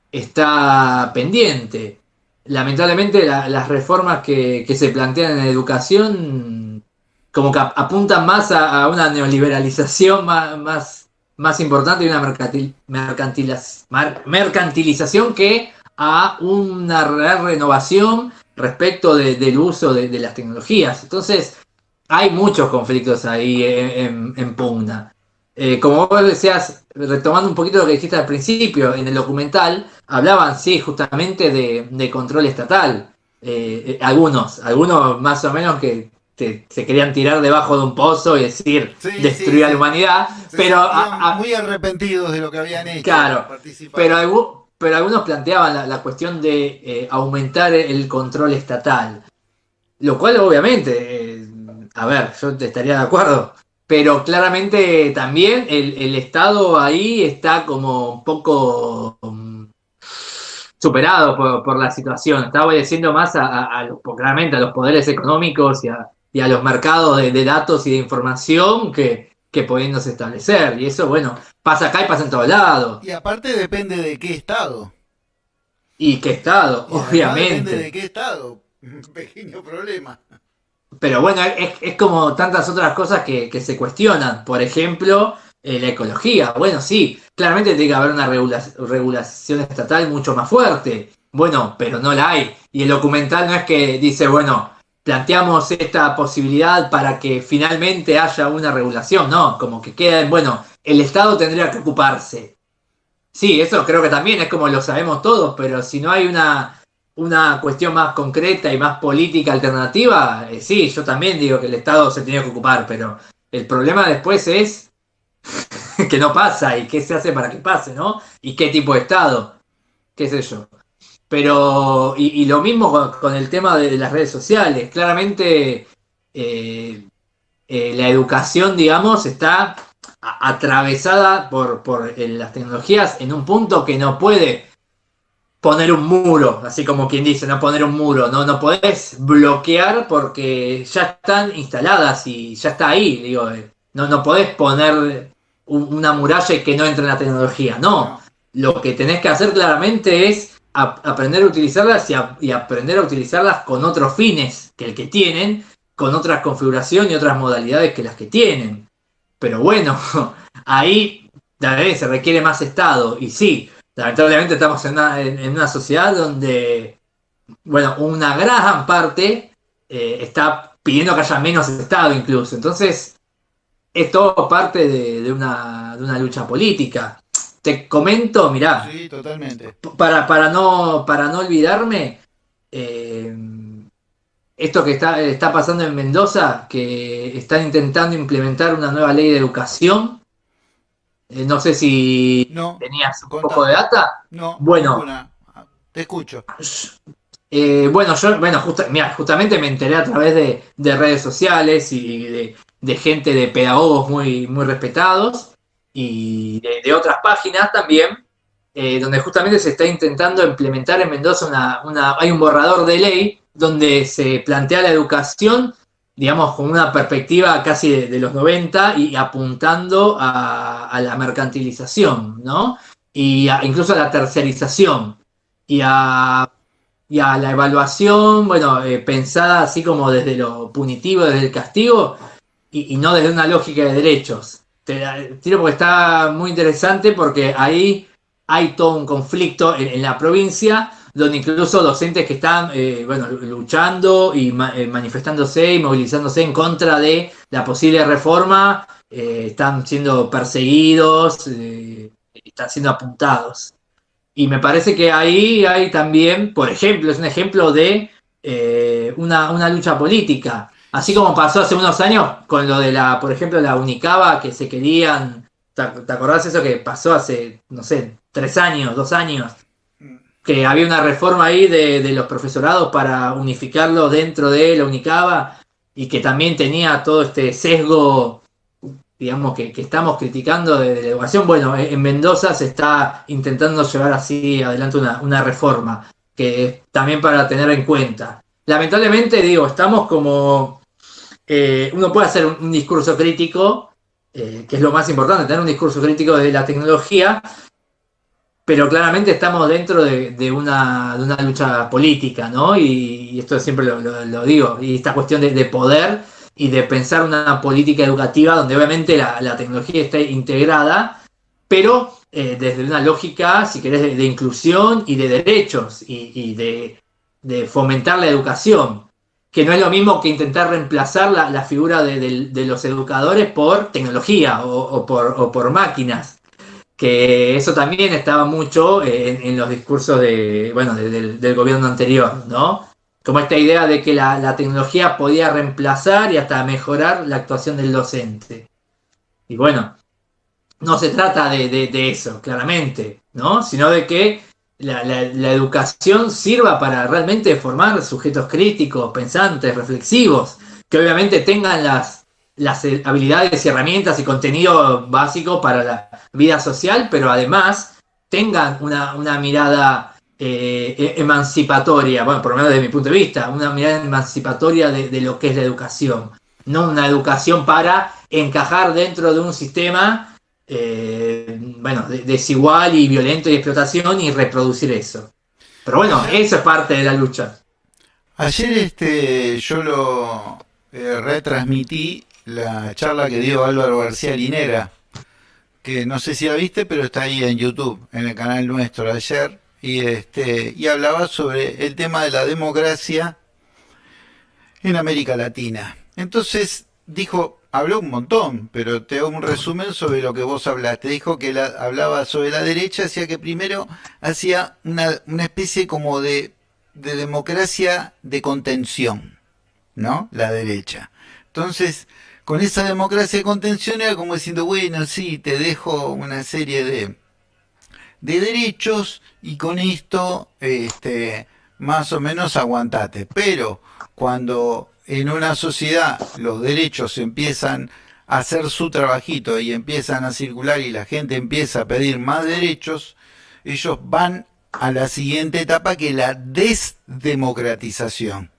está pendiente. Lamentablemente las reformas que se plantean en educación como que apuntan más a una neoliberalización más importante y una mercantilización que a una real renovación respecto del uso de las tecnologías. Entonces, hay muchos conflictos ahí en pugna. Como vos decías, retomando un poquito lo que dijiste al principio, en el documental hablaban, sí, justamente de control estatal. Algunos más o menos que se querían tirar debajo de un pozo y decir destruir a la humanidad, pero muy arrepentidos de lo que habían hecho. Claro, pero algunos planteaban la cuestión de aumentar el control estatal, lo cual obviamente, a ver, yo te estaría de acuerdo, pero claramente también el Estado ahí está como un poco superado por la situación, está obedeciendo más claramente a los poderes económicos y a los mercados de datos y de información que pudiéndose establecer, y eso, bueno, pasa acá y pasa en todos lados. Y aparte depende de qué estado. ¿Y qué estado? Y obviamente. Depende de qué estado. Un pequeño problema. Pero bueno, es como tantas otras cosas que se cuestionan. Por ejemplo, la ecología. Bueno, sí, claramente tiene que haber una regulación estatal mucho más fuerte. Bueno, pero no la hay. Y el documental no es que dice, bueno, planteamos esta posibilidad para que finalmente haya una regulación. No, como que queda en, bueno, el Estado tendría que ocuparse. Sí, eso creo que también es como lo sabemos todos, pero si no hay una cuestión más concreta y más política alternativa, sí, yo también digo que el Estado se tiene que ocupar, pero el problema después es que no pasa y qué se hace para que pase, ¿no? Y qué tipo de Estado, qué sé yo. Pero, y lo mismo con el tema de las redes sociales, claramente la educación, digamos, está atravesada por las tecnologías en un punto que no puede poner un muro, así como quien dice, no poner un muro, no podés bloquear porque ya están instaladas y ya está ahí, digo, no podés poner una muralla y que no entre en la tecnología, no. Lo que tenés que hacer claramente es aprender a utilizarlas y aprender a utilizarlas con otros fines que el que tienen, con otras configuraciones y otras modalidades que las que tienen. Pero bueno, ahí se requiere más Estado. Y sí, lamentablemente estamos en una sociedad donde, bueno, una gran parte está pidiendo que haya menos Estado incluso. Entonces, es todo parte de una lucha política. Te comento, mirá, sí, totalmente. para no olvidarme, esto que está pasando en Mendoza, que están intentando implementar una nueva ley de educación. No sé si tenías un poco de data. No, bueno, ninguna. Te escucho. Bueno, justamente me enteré a través de redes sociales y de gente, de pedagogos muy, muy respetados y de otras páginas también, donde justamente se está intentando implementar en Mendoza hay un borrador de ley donde se plantea la educación, digamos, con una perspectiva casi de los 90 y apuntando a la mercantilización, ¿no? Y incluso a la tercerización y a la evaluación, bueno, pensada así como desde lo punitivo, desde el castigo y no desde una lógica de derechos. Te tiro porque está muy interesante porque ahí hay todo un conflicto en la provincia donde incluso docentes que están luchando y manifestándose y movilizándose en contra de la posible reforma están siendo perseguidos, están siendo apuntados. Y me parece que ahí hay también, por ejemplo, es un ejemplo de una lucha política. Así como pasó hace unos años con lo de por ejemplo, la Unicaba, que se querían. ¿Te acordás eso que pasó hace, no sé, 3 años, 2 años? Que había una reforma ahí de los profesorados para unificarlo dentro de la Unicaba y que también tenía todo este sesgo, digamos, que estamos criticando de la educación. Bueno, en Mendoza se está intentando llevar así adelante una reforma, que es también para tener en cuenta. Lamentablemente, digo, estamos como... uno puede hacer un discurso crítico, que es lo más importante, tener un discurso crítico de la tecnología, pero claramente estamos dentro de una lucha política, ¿no? Y esto siempre lo digo, y esta cuestión de poder y de pensar una política educativa donde obviamente la tecnología está integrada, pero desde una lógica, si querés, de inclusión y de derechos y de fomentar la educación, que no es lo mismo que intentar reemplazar la figura de los educadores por tecnología o por máquinas, que eso también estaba mucho en los discursos del gobierno anterior, ¿no? como esta idea de que la tecnología podía reemplazar y hasta mejorar la actuación del docente. Y bueno, no se trata de eso, claramente, ¿no? Sino de que la educación sirva para realmente formar sujetos críticos, pensantes, reflexivos, que obviamente tengan las habilidades y herramientas y contenido básico para la vida social, pero además tengan una mirada emancipatoria, bueno, por lo menos desde mi punto de vista, una mirada emancipatoria de lo que es la educación, no una educación para encajar dentro de un sistema bueno, desigual y violento y explotación y reproducir eso. Pero bueno, eso es parte de la lucha. Ayer yo lo retransmití la charla que dio Álvaro García Linera, que no sé si la viste, pero está ahí en YouTube, en el canal nuestro de ayer, y hablaba sobre el tema de la democracia en América Latina. Entonces habló un montón, pero te hago un resumen sobre lo que vos hablaste. Dijo que hablaba sobre la derecha, decía que primero hacía una especie como de democracia de contención, ¿no? La derecha. Entonces, con esa democracia de contención era como diciendo, bueno, sí, te dejo una serie de derechos y con esto, más o menos aguantate. Pero cuando en una sociedad los derechos empiezan a hacer su trabajito y empiezan a circular y la gente empieza a pedir más derechos, ellos van a la siguiente etapa, que es la desdemocratización.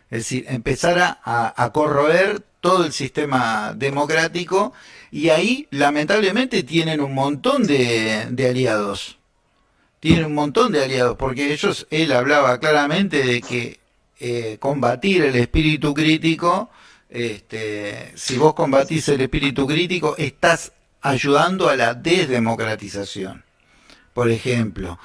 Es decir, empezar a corroer todo el sistema democrático, y ahí lamentablemente tienen un montón de aliados. Tienen un montón de aliados, porque él hablaba claramente de que combatir el espíritu crítico, si vos combatís el espíritu crítico, estás ayudando a la desdemocratización. Por ejemplo,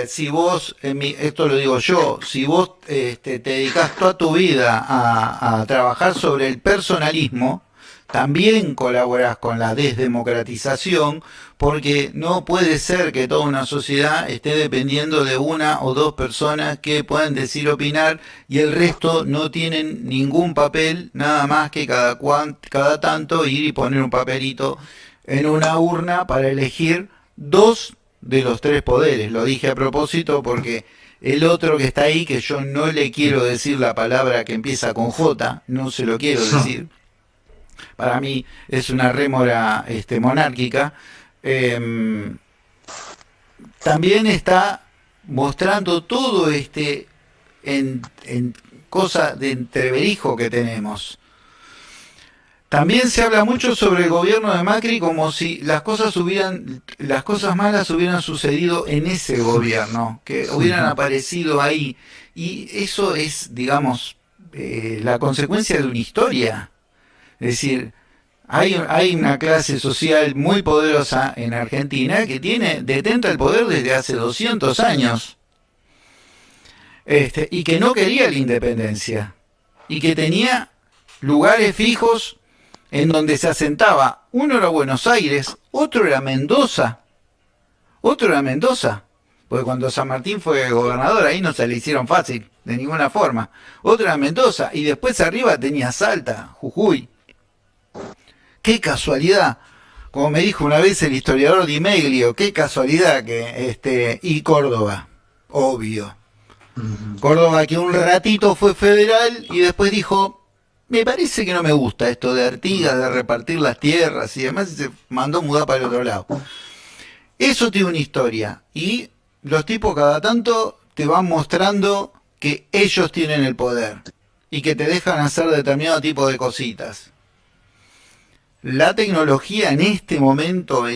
si vos, esto lo digo yo, si vos te dedicás toda tu vida a trabajar sobre el personalismo, también colaborás con la desdemocratización, porque no puede ser que toda una sociedad esté dependiendo de una o dos personas que puedan decir, opinar, y el resto no tienen ningún papel, nada más que cada tanto ir y poner un papelito en una urna para elegir dos de los tres poderes. Lo dije a propósito porque el otro que está ahí, que yo no le quiero decir la palabra que empieza con J, no se lo quiero decir, para mí es una rémora monárquica, también está mostrando todo en cosa de entreverijo que tenemos. También se habla mucho sobre el gobierno de Macri como si las cosas malas hubieran sucedido en ese gobierno, que hubieran aparecido ahí. Y eso es, digamos, la consecuencia de una historia. Es decir, hay una clase social muy poderosa en Argentina que detenta el poder desde hace 200 años. Y que no quería la independencia. Y que tenía lugares fijos en donde se asentaba. Uno era Buenos Aires, otro era Mendoza. Porque cuando San Martín fue gobernador, ahí no se le hicieron fácil, de ninguna forma. Otro era Mendoza, y después arriba tenía Salta, Jujuy. ¡Qué casualidad! Como me dijo una vez el historiador Di Meglio, qué casualidad que y Córdoba, obvio. Córdoba, que un ratito fue federal y después dijo, me parece que no me gusta esto de Artigas, de repartir las tierras y demás, y se mandó mudar para el otro lado. Eso tiene una historia, y los tipos cada tanto te van mostrando que ellos tienen el poder y que te dejan hacer determinado tipo de cositas. La tecnología en este momento,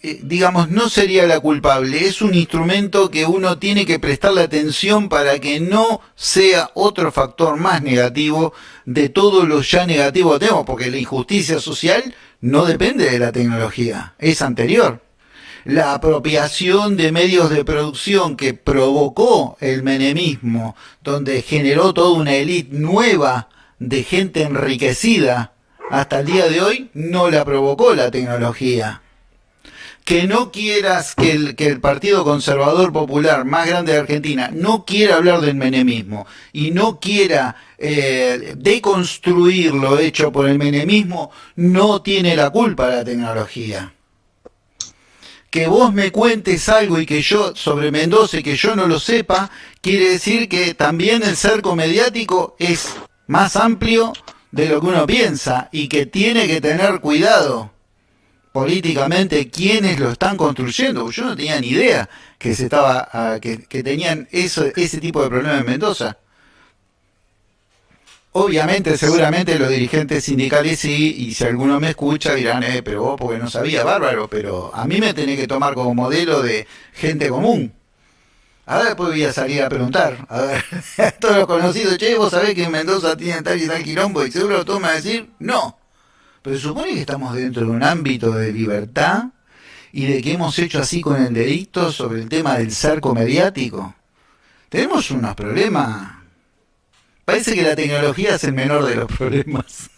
digamos, no sería la culpable. Es un instrumento que uno tiene que prestarle atención para que no sea otro factor más negativo de todo lo ya negativo que tenemos, porque la injusticia social no depende de la tecnología, es anterior. La apropiación de medios de producción que provocó el menemismo, donde generó toda una élite nueva de gente enriquecida, hasta el día de hoy no la provocó la tecnología. Que no quieras que el Partido Conservador Popular más grande de Argentina no quiera hablar del menemismo y no quiera deconstruir lo hecho por el menemismo, no tiene la culpa de la tecnología. Que vos me cuentes algo y que yo sobre Mendoza y que yo no lo sepa, quiere decir que también el cerco mediático es más amplio de lo que uno piensa y que tiene que tener cuidado políticamente quienes lo están construyendo. Yo no tenía ni idea que se estaba que tenían ese tipo de problemas en Mendoza. Obviamente, seguramente los dirigentes sindicales sí, y si alguno me escucha dirán, pero vos porque no sabía, bárbaro, pero a mí me tenés que tomar como modelo de gente común. Ahora después voy a salir a preguntar, a ver, a todos los conocidos, che, vos sabés que en Mendoza tienen tal y tal quilombo, y seguro todos me van a decir, no. Pero se supone que estamos dentro de un ámbito de libertad y de que hemos hecho así con el delito sobre el tema del cerco mediático. Tenemos unos problemas. Parece que la tecnología es el menor de los problemas.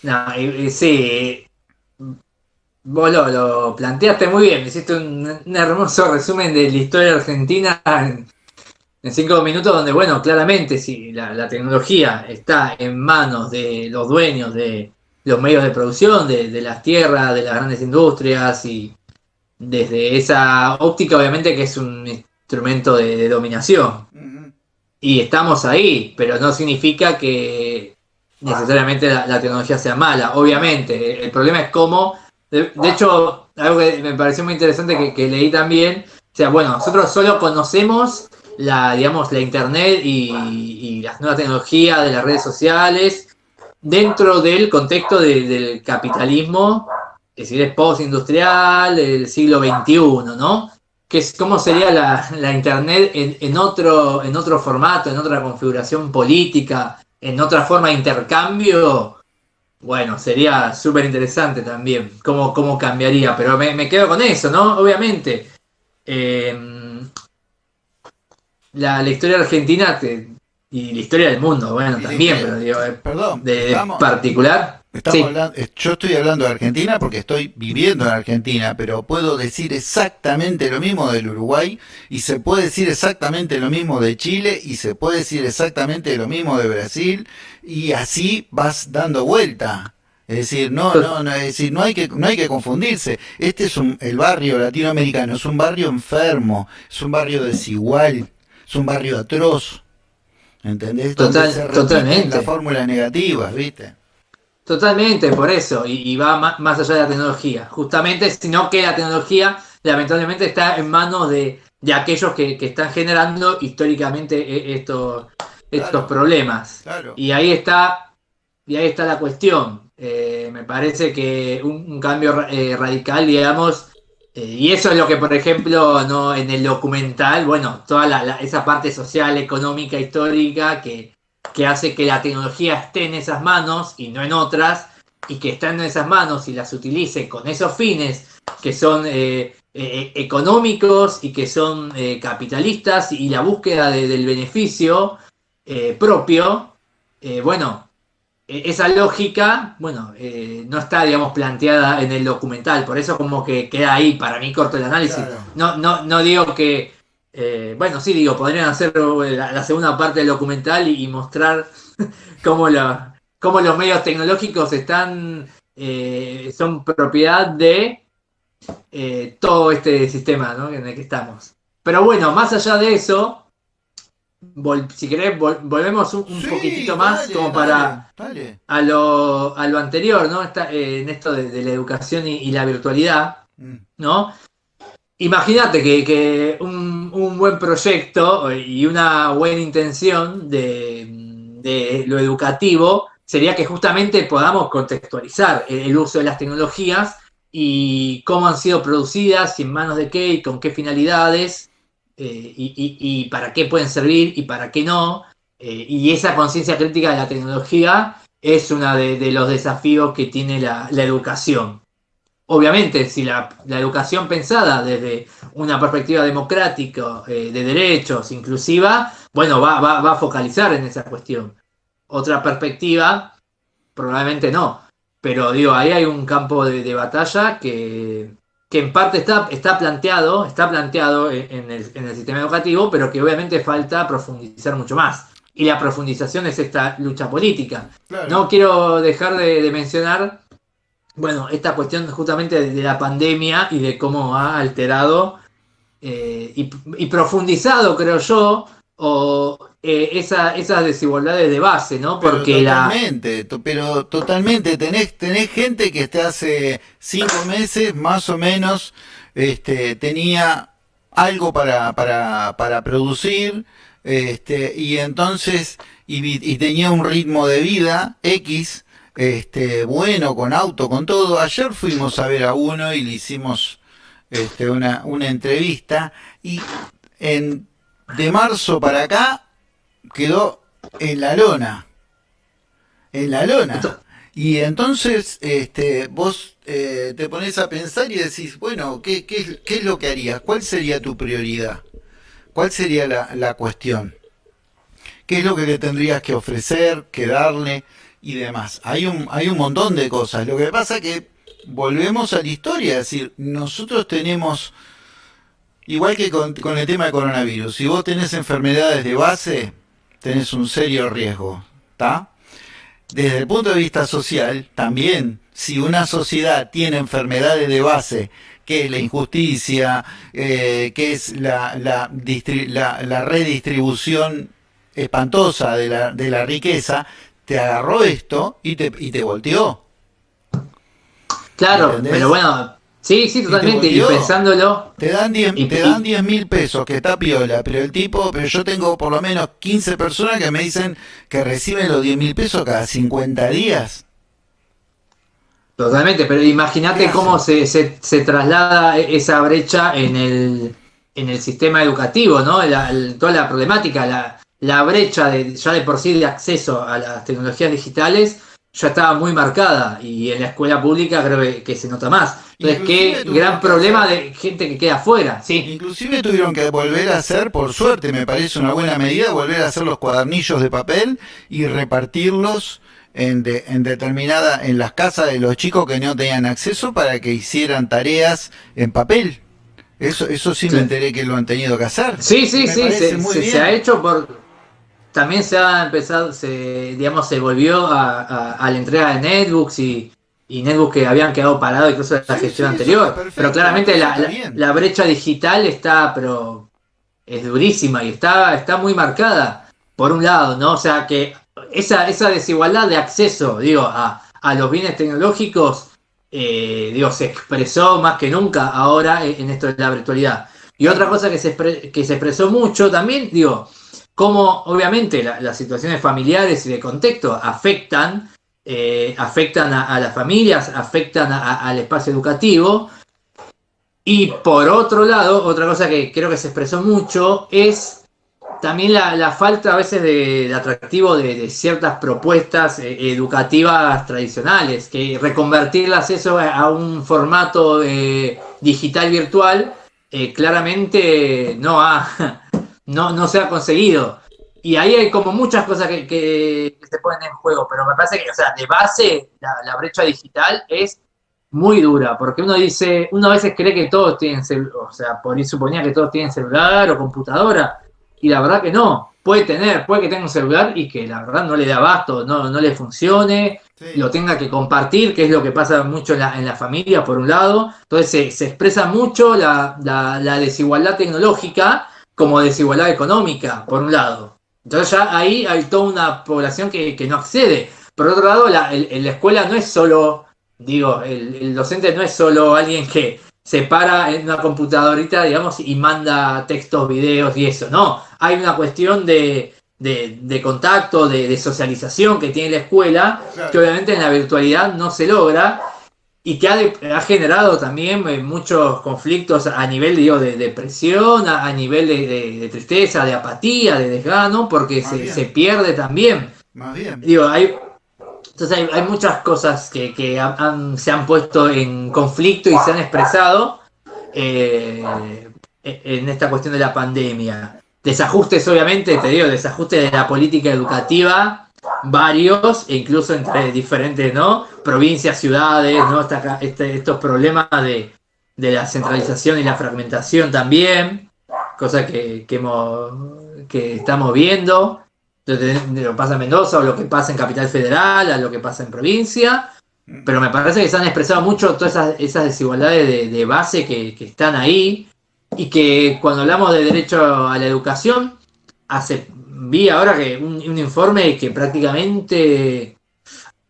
No, sí, vos lo planteaste muy bien, hiciste un hermoso resumen de la historia argentina en 5 minutos, donde, bueno, claramente sí, la tecnología está en manos de los dueños de los medios de producción, de las tierras, de las grandes industrias, y desde esa óptica, obviamente, que es un instrumento de dominación. Y estamos ahí, pero no significa que necesariamente la tecnología sea mala, obviamente. El problema es cómo, de hecho, algo que me pareció muy interesante que leí también, o sea, bueno, nosotros solo conocemos digamos, la internet y las nuevas tecnologías de las redes sociales dentro del contexto del capitalismo, es decir, es postindustrial del siglo XXI, ¿no? Que es cómo sería la internet en otro formato, en otra configuración política, en otra forma de intercambio. Bueno, sería súper interesante también cómo cambiaría, pero me quedo con eso, ¿no? Obviamente. La historia argentina y la historia del mundo, bueno, también, pero digo, Perdón, de particular. Sí. Hablando, yo estoy hablando de Argentina porque estoy viviendo en Argentina, pero puedo decir exactamente lo mismo del Uruguay y se puede decir exactamente lo mismo de Chile y se puede decir exactamente lo mismo de Brasil y así vas dando vuelta. Es decir, es decir, no hay que confundirse. Este es el barrio latinoamericano, es un barrio enfermo, es un barrio desigual, es un barrio atroz. ¿Entendés? Totalmente. Las fórmulas negativas, ¿viste? Totalmente, por eso, y va más allá de la tecnología. Justamente, sino que la tecnología lamentablemente está en manos de aquellos que están generando históricamente estos problemas. Claro. Y ahí está la cuestión. Me parece que un cambio radical, digamos, y eso es lo que, por ejemplo, no en el documental, bueno, toda esa parte social, económica, histórica que hace que la tecnología esté en esas manos y no en otras, y que están en esas manos y las utilice con esos fines que son económicos y que son capitalistas, y la búsqueda del beneficio propio, bueno, esa lógica, bueno, no está, digamos, planteada en el documental, por eso como que queda ahí, para mí corto el análisis. Claro. No digo que bueno, sí, digo, podrían hacer la segunda parte del documental y mostrar cómo los medios tecnológicos son propiedad de todo este sistema, ¿no?, en el que estamos. Pero bueno, más allá de eso, si querés, volvemos un poquitito más, como para a lo anterior, ¿no? En esto de la educación y la virtualidad, ¿no? Imagínate que un buen proyecto y una buena intención de lo educativo sería que justamente podamos contextualizar el uso de las tecnologías y cómo han sido producidas, y en manos de qué y con qué finalidades, y para qué pueden servir y para qué no. Y esa conciencia crítica de la tecnología es uno de los desafíos que tiene la educación. Obviamente, si la educación pensada desde una perspectiva democrática, de derechos, inclusiva, bueno, va a focalizar en esa cuestión. Otra perspectiva, probablemente no. pero digo, ahí hay un campo de batalla que en parte está planteado en el sistema educativo, pero que obviamente falta profundizar mucho más. Y la profundización es esta lucha política. Claro. No quiero dejar de mencionar, bueno, esta cuestión justamente de la pandemia y de cómo ha alterado y profundizado, creo yo, esas desigualdades de base, ¿no? Porque pero totalmente, tenés gente que hace 5 meses más o menos tenía algo para producir, y entonces y tenía un ritmo de vida X, bueno, con auto, con todo. Ayer fuimos a ver a uno y le hicimos una entrevista, y de marzo para acá quedó en la lona, en la lona. Y entonces vos te pones a pensar y decís, bueno, ¿qué es lo que harías? ¿Cuál sería tu prioridad? ¿Cuál sería la cuestión? ¿Qué es lo que le tendrías que ofrecer, que darle y demás? Hay un montón de cosas. Lo que pasa que volvemos a la historia, es decir, nosotros tenemos, igual que con el tema del coronavirus, si vos tenés enfermedades de base, tenés un serio riesgo, ¿está? Desde el punto de vista social, también, si una sociedad tiene enfermedades de base, que es la injusticia, que es la redistribución espantosa de la riqueza, te agarró esto y te volteó. Claro, ¿Entendés? pero bueno, sí, totalmente, y pensándolo. Te dan 10.000 pesos, que está piola, pero yo tengo por lo menos 15 personas que me dicen que reciben los 10.000 pesos cada 50 días. Totalmente, pero imagínate cómo se traslada esa brecha en el sistema educativo, ¿no? Toda la problemática, la brecha ya de por sí de acceso a las tecnologías digitales ya estaba muy marcada, y en la escuela pública creo que se nota más. Entonces, qué gran problema de gente que queda afuera, ¿sí? Inclusive tuvieron que volver a hacer, por suerte me parece una buena medida, volver a hacer los cuadernillos de papel y repartirlos en las casas de los chicos que no tenían acceso, para que hicieran tareas en papel. Eso sí me enteré que lo han tenido que hacer. Sí, se ha hecho también se ha empezado, se volvió a la entrega de netbooks y netbooks que habían quedado parados incluso de la gestión anterior. Perfecto, pero claramente la brecha digital pero es durísima y está muy marcada, por un lado, ¿no? O sea que esa desigualdad de acceso, a los bienes tecnológicos, se expresó más que nunca ahora en esto de la virtualidad. Y otra cosa que se expresó mucho también, cómo obviamente las situaciones familiares y de contexto afectan a las familias, afectan al espacio educativo. Y por otro lado, otra cosa que creo que se expresó mucho es también la falta a veces de atractivo de ciertas propuestas educativas tradicionales, que reconvertirlas eso a un formato digital virtual claramente no se ha conseguido. Y ahí hay como muchas cosas que se ponen en juego, pero me parece que, de base, la brecha digital es muy dura, porque uno a veces cree que todos tienen celular, por ahí suponía que todos tienen celular o computadora, y la verdad que no. Puede que tenga un celular y que la verdad no le dé abasto, no le funcione, sí, lo tenga que compartir, que es lo que pasa mucho en la familia, por un lado. Entonces se expresa mucho la desigualdad tecnológica como desigualdad económica, por un lado. Entonces ya ahí hay toda una población que no accede. Por otro lado, en la escuela no es solo, el docente no es solo alguien que se para en una computadorita, y manda textos, videos y eso. No, hay una cuestión de contacto, de socialización que tiene la escuela, claro, que obviamente en la virtualidad no se logra, y que ha generado también muchos conflictos a nivel de depresión, a nivel de tristeza, de apatía, de desgano, porque se pierde también. Más bien. Entonces hay muchas cosas que se han puesto en conflicto y se han expresado en esta cuestión de la pandemia. Desajustes, obviamente, desajustes de la política educativa, varios, e incluso entre diferentes, ¿no? provincias, ciudades, ¿no? Estos problemas de la centralización y la fragmentación también, cosa que estamos viendo, de lo que pasa en Mendoza o lo que pasa en Capital Federal, a lo que pasa en provincia, pero me parece que se han expresado mucho todas esas desigualdades de base que están ahí, y que cuando hablamos de derecho a la educación, vi ahora que un informe que prácticamente,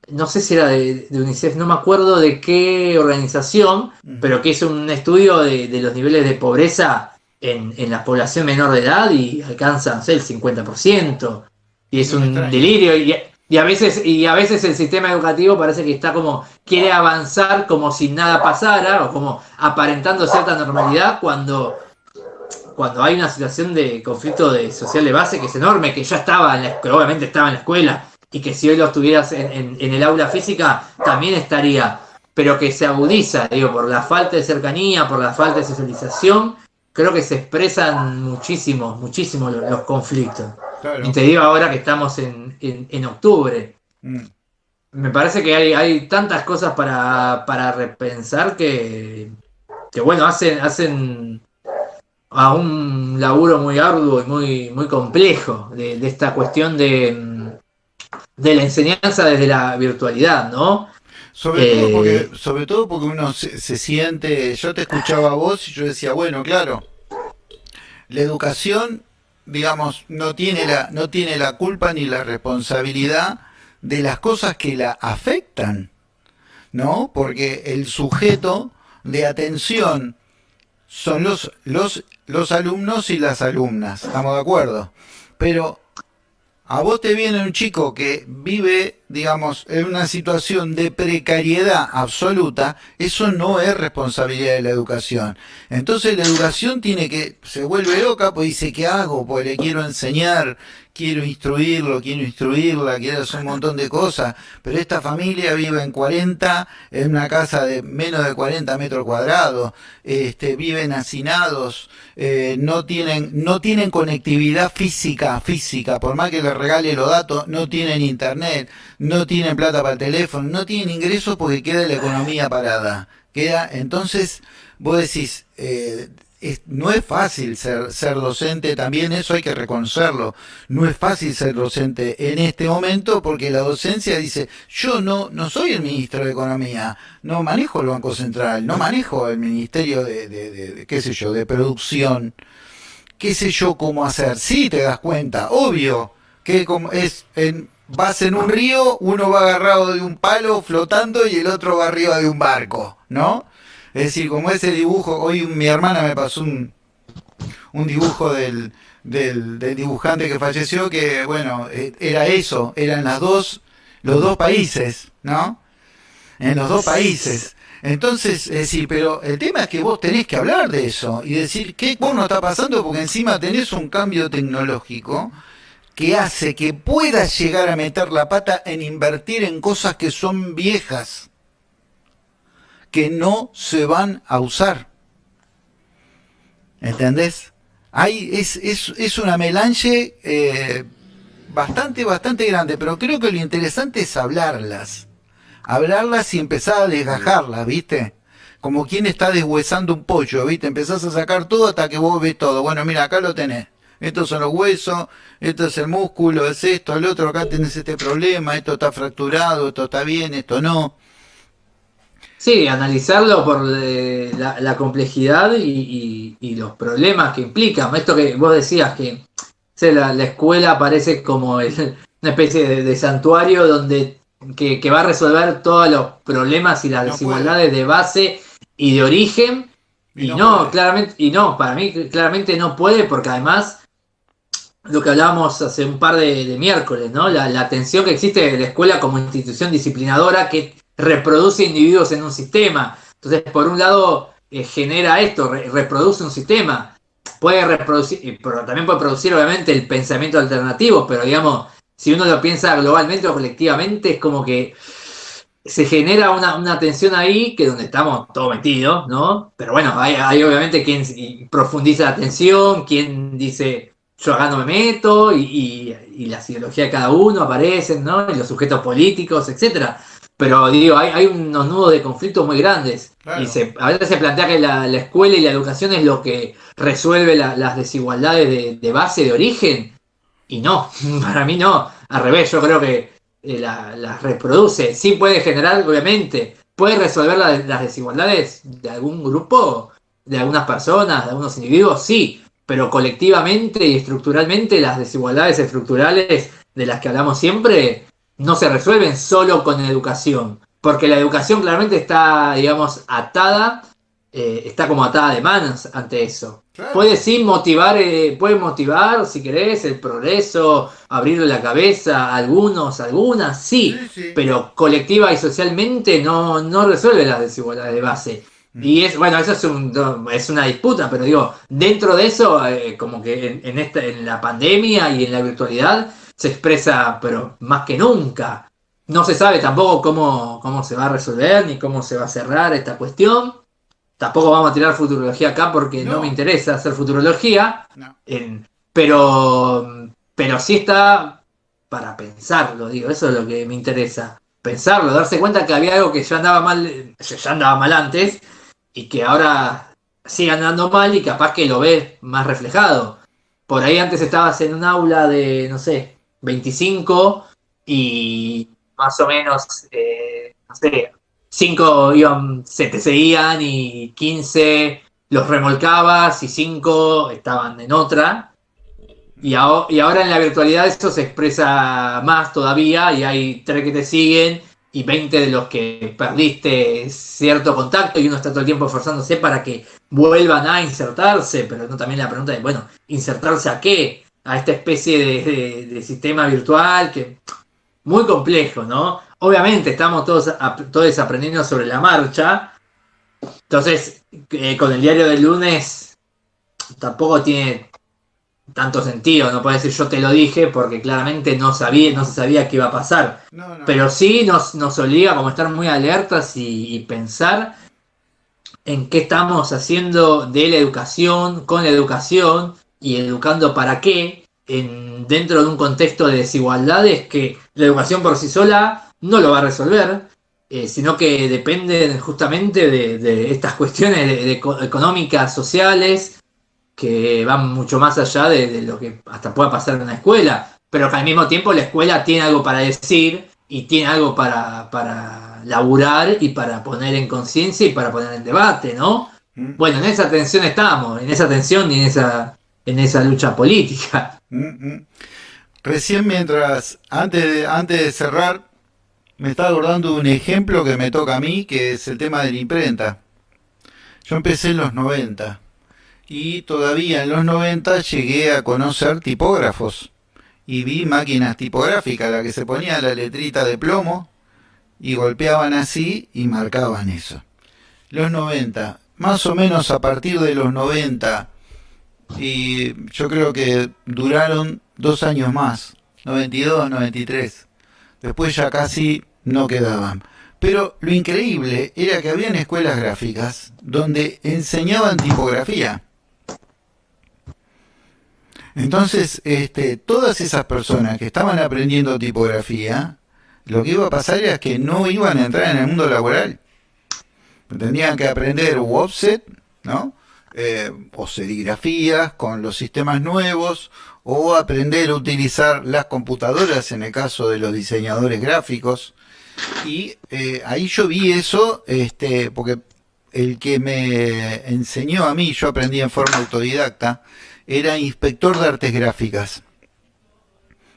no sé si era de UNICEF, no me acuerdo de qué organización, pero que es un estudio de los niveles de pobreza en la población menor de edad, y alcanza, no sé, el 50%, y es un delirio, y a veces el sistema educativo parece que está como, quiere avanzar como si nada pasara, o como aparentando cierta normalidad, cuando hay una situación de conflicto social de base que es enorme, que ya estaba obviamente estaba en la escuela, y que si hoy lo estuvieras en el aula física también estaría, pero que se agudiza, digo, por la falta de cercanía, por la falta de socialización. Creo que se expresan muchísimo los conflictos. Claro. Y te digo ahora que estamos en octubre. Me parece que hay tantas cosas para repensar que bueno, hacen a un laburo muy arduo y muy complejo de esta cuestión de la enseñanza desde la virtualidad, ¿no? Sobre todo porque uno se siente, yo te escuchaba a vos y yo decía, bueno, claro, la educación, digamos, no tiene la culpa ni la responsabilidad de las cosas que la afectan, ¿no? Porque el sujeto de atención son los alumnos y las alumnas, ¿estamos de acuerdo? Pero a vos te viene un chico que vive, digamos, en una situación de precariedad absoluta, eso no es responsabilidad de la educación. Entonces la educación se vuelve loca, pues dice, ¿qué hago? Pues le quiero enseñar, quiero instruirlo, quiero instruirla, quiero hacer un montón de cosas, pero esta familia vive en una casa de menos de 40 metros cuadrados, viven hacinados, no tienen conectividad física, por más que les regale los datos, no tienen internet, no tienen plata para el teléfono, no tienen ingresos porque queda la economía parada. Entonces, vos decís, no es fácil ser docente, también eso hay que reconocerlo. No es fácil ser docente en este momento porque la docencia dice, yo no soy el ministro de Economía, no manejo el Banco Central, no manejo el Ministerio de qué sé yo, de Producción, qué sé yo cómo hacer. Sí, te das cuenta, obvio, que vas en un río, uno va agarrado de un palo flotando y el otro va arriba de un barco, ¿no? Es decir, como ese dibujo, hoy mi hermana me pasó un dibujo del dibujante que falleció, que bueno, era eso, eran los dos países, ¿no? En los dos países. Entonces, es decir, pero el tema es que vos tenés que hablar de eso y decir qué no está pasando, porque encima tenés un cambio tecnológico que hace que puedas llegar a meter la pata en invertir en cosas que son viejas, que no se van a usar. ¿Entendés? Es una melange bastante grande, pero creo que lo interesante es hablarlas y empezar a desgajarlas, ¿viste? Como quien está deshuesando un pollo, ¿viste? Empezás a sacar todo hasta que vos ves todo. Bueno, mira, acá lo tenés. Estos son los huesos, esto es el músculo, es esto, el otro, acá tenés este problema, esto está fracturado, esto está bien, esto no. Sí, analizarlo por la complejidad y los problemas que implican. Esto que vos decías, que la escuela parece como una especie de santuario donde que va a resolver todos los problemas y las desigualdades de base y de origen. Para mí claramente no puede, porque además lo que hablábamos hace un par de miércoles, ¿no? La tensión que existe de la escuela como institución disciplinadora que reproduce individuos en un sistema. Entonces, por un lado, genera esto, reproduce un sistema. Puede reproducir, pero también puede producir, obviamente, el pensamiento alternativo, pero digamos, si uno lo piensa globalmente o colectivamente, es como que se genera una tensión ahí, que donde estamos todos metidos, ¿no? Pero bueno, hay obviamente quien profundiza la tensión, quien dice, yo acá no me meto, y la ideología de cada uno aparecen, ¿no? Y los sujetos políticos, etcétera. pero digo, hay unos nudos de conflicto muy grandes. Claro. Y a veces se plantea que la escuela y la educación es lo que resuelve las desigualdades de base, de origen. Y no, para mí no. Al revés, yo creo que las reproduce. Sí puede generar, obviamente, puede resolver las desigualdades de algún grupo, de algunas personas, de algunos individuos, sí. Pero colectivamente y estructuralmente las desigualdades estructurales de las que hablamos siempre no se resuelven solo con educación. Porque la educación claramente está, digamos, atada, está como atada de manos ante eso. Claro. Puede sí motivar, puede motivar, si querés, el progreso, abrirle la cabeza a algunos, algunas, sí, Sí. pero colectiva y socialmente no resuelve las desigualdades de base. Y bueno, eso es una disputa, pero digo, dentro de eso, como que en la pandemia y en la virtualidad se expresa, pero más que nunca. No se sabe tampoco cómo se va a resolver ni cómo se va a cerrar esta cuestión. Tampoco vamos a tirar futurología acá porque no me interesa hacer futurología. No. Pero sí está para pensarlo, digo, eso es lo que me interesa. Pensarlo, darse cuenta que había algo que ya andaba mal antes y que ahora sigue andando mal y capaz que lo ves más reflejado. Por ahí antes estabas en un aula de, no sé, 25 y más o menos, no sé, 5 se te seguían y 15 los remolcabas y 5 estaban en otra. Y ahora en la virtualidad eso se expresa más todavía y hay 3 que te siguen y 20 de los que perdiste cierto contacto y uno está todo el tiempo esforzándose para que vuelvan a insertarse, pero no también la pregunta de, bueno, ¿insertarse a qué? A esta especie de sistema virtual que muy complejo, ¿no? Obviamente estamos todos aprendiendo sobre la marcha, entonces con el diario del lunes tampoco tiene tanto sentido, no puede decir yo te lo dije porque claramente no se sabía qué iba a pasar. No. Pero sí nos obliga como a estar muy alertas y pensar en qué estamos haciendo de la educación, con la educación y educando para qué, dentro de un contexto de desigualdades que la educación por sí sola no lo va a resolver, sino que depende justamente de estas cuestiones económicas, sociales, que van mucho más allá de lo que hasta pueda pasar en una escuela, pero que al mismo tiempo la escuela tiene algo para decir y tiene algo para laburar y para poner en conciencia y para poner en debate, ¿no? Bueno, en esa tensión estamos, en esa tensión y en esa lucha política. Recién antes de cerrar, me estaba acordando de un ejemplo que me toca a mí, que es el tema de la imprenta. Yo empecé en los 90 y todavía en los 90 llegué a conocer tipógrafos y vi máquinas tipográficas, la que se ponía la letrita de plomo y golpeaban así y marcaban eso. Los 90, más o menos a partir de los 90, y yo creo que duraron 2 años más, 92, 93. Después ya casi no quedaban. Pero lo increíble era que habían escuelas gráficas donde enseñaban tipografía. Entonces, todas esas personas que estaban aprendiendo tipografía, lo que iba a pasar era que no iban a entrar en el mundo laboral. Tendrían que aprender offset, ¿no? O serigrafías con los sistemas nuevos, o aprender a utilizar las computadoras en el caso de los diseñadores gráficos. Y ahí yo vi eso, porque el que me enseñó a mí, yo aprendí en forma autodidacta, era inspector de artes gráficas.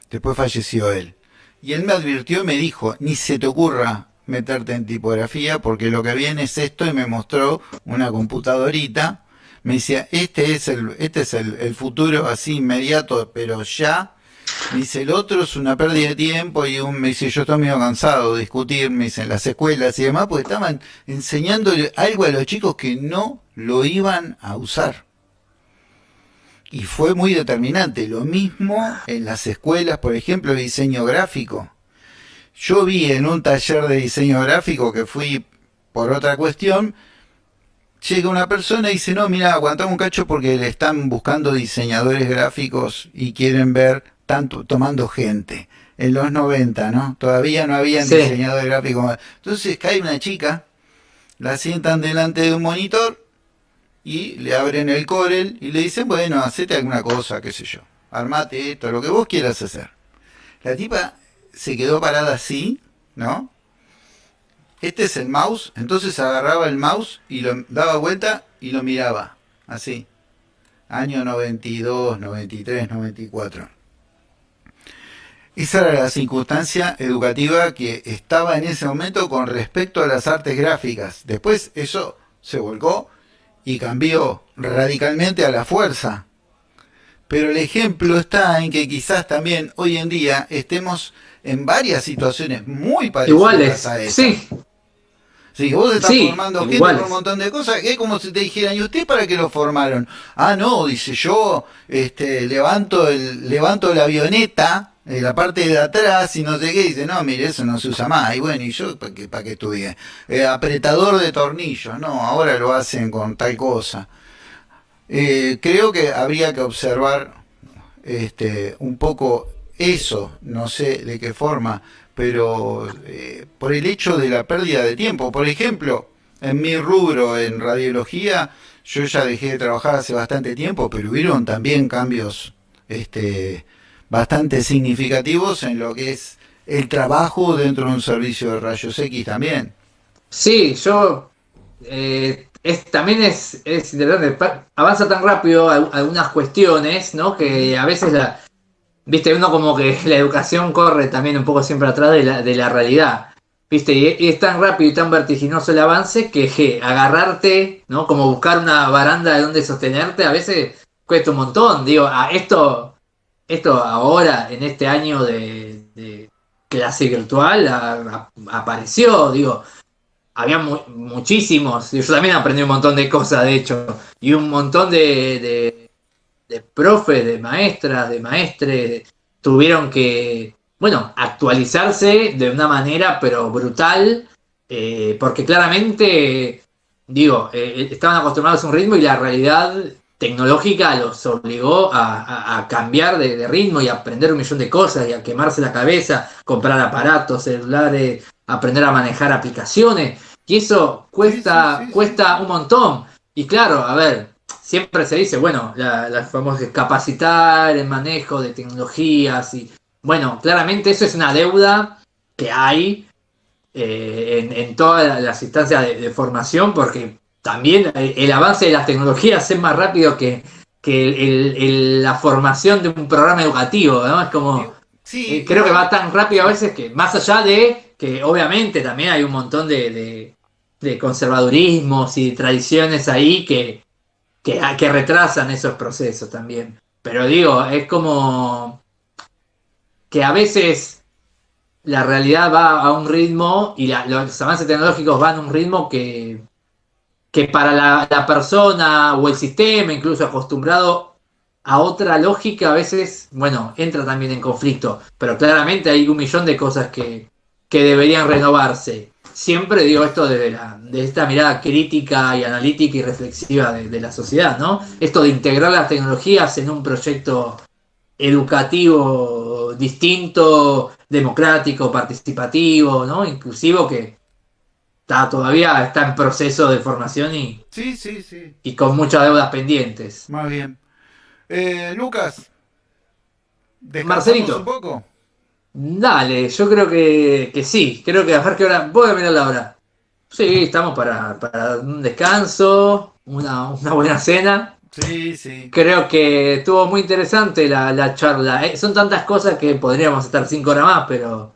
Después falleció él. Y él me advirtió y me dijo, ni se te ocurra meterte en tipografía porque lo que viene es esto, y me mostró una computadorita. Me decía, este es el futuro así inmediato, pero ya. Me dice, el otro es una pérdida de tiempo, y me dice, yo estoy medio cansado de discutir, me dice, en las escuelas y demás, porque estaban enseñando algo a los chicos que no lo iban a usar. Y fue muy determinante. Lo mismo en las escuelas, por ejemplo, de diseño gráfico. Yo vi en un taller de diseño gráfico que fui por otra cuestión, llega una persona y dice, no, mira, aguantame un cacho porque le están buscando diseñadores gráficos y quieren ver, tanto tomando gente. en los 90, ¿no? Todavía no habían Sí. diseñadores gráficos. Entonces cae una chica, la sientan delante de un monitor y le abren el Corel y le dicen, bueno, hacete alguna cosa, qué sé yo. Armate esto, lo que vos quieras hacer. La tipa se quedó parada así, ¿no? Este es el mouse, entonces agarraba el mouse y lo daba vuelta y lo miraba, así. Año 92, 93, 94. Esa era la circunstancia educativa que estaba en ese momento con respecto a las artes gráficas. Después eso se volcó y cambió radicalmente a la fuerza. Pero el ejemplo está en que quizás también hoy en día estemos en varias situaciones muy parecidas Iguales, a esa. sí, Sí, vos estás sí, formando gente con un iguales. montón de cosas, que es como si te dijeran, ¿y usted para qué lo formaron? Ah, no, dice, yo levanto la avioneta, la parte de atrás y no sé qué, dice, no, mire, eso no se usa más. Y bueno, ¿y yo para qué estudié? Apretador de tornillos, no, ahora lo hacen con tal cosa. Creo que habría que observar un poco eso, no sé de qué forma, pero por el hecho de la pérdida de tiempo. Por ejemplo, en mi rubro en radiología, yo ya dejé de trabajar hace bastante tiempo, pero hubieron también cambios este, bastante significativos en lo que es el trabajo dentro de un servicio de rayos X también. Sí, yo también es interesante, avanza tan rápido algunas cuestiones, ¿no? Ujú. Que a veces viste, uno como que la educación corre también un poco siempre atrás de la realidad. Viste, y es tan rápido y tan vertiginoso el avance que agarrarte, ¿no? Como buscar una baranda de donde sostenerte, a veces cuesta un montón. Digo, esto ahora, en este año de clase virtual, apareció, digo, había muchísimos, yo también aprendí un montón de cosas, de hecho, y un montón de profes, de maestras, de maestres, tuvieron que, bueno, actualizarse de una manera pero brutal, porque claramente, digo, estaban acostumbrados a un ritmo y la realidad tecnológica los obligó a cambiar de ritmo y a aprender un millón de cosas y a quemarse la cabeza, comprar aparatos, celulares, aprender a manejar aplicaciones. Y eso Sí, sí, cuesta, sí, sí, cuesta un sí. montón. Y claro, a ver, siempre se dice, bueno, la famosa capacitar el manejo de tecnologías y bueno, claramente eso es una deuda que hay en todas las instancias de formación porque también el avance de las tecnologías es más rápido que la formación de un programa educativo, ¿no? Es como, Sí, creo que va igual, tan rápido a sí. veces que más allá de que obviamente también hay un montón de conservadurismos y tradiciones ahí que retrasan esos procesos también. Pero digo, es como que a veces la realidad va a un ritmo y los avances tecnológicos van a un ritmo que para la persona o el sistema, incluso acostumbrado a otra lógica, a veces, bueno, entra también en conflicto. Pero claramente hay un millón de cosas que deberían renovarse. Siempre digo esto de esta mirada crítica y analítica y reflexiva de la sociedad, ¿no? Esto de integrar las tecnologías en un proyecto educativo distinto, democrático, participativo, ¿no? Inclusivo que todavía está en proceso de formación Sí, sí, sí. y con muchas deudas pendientes. Más bien. Lucas, ¿descansamos un Marcelito, poco? dale, yo creo que sí, creo que a ver qué hora, voy a mirar la hora. Sí, estamos para un descanso, una buena cena. Sí, sí. Creo que estuvo muy interesante la charla. Son tantas cosas que podríamos estar 5 horas más, pero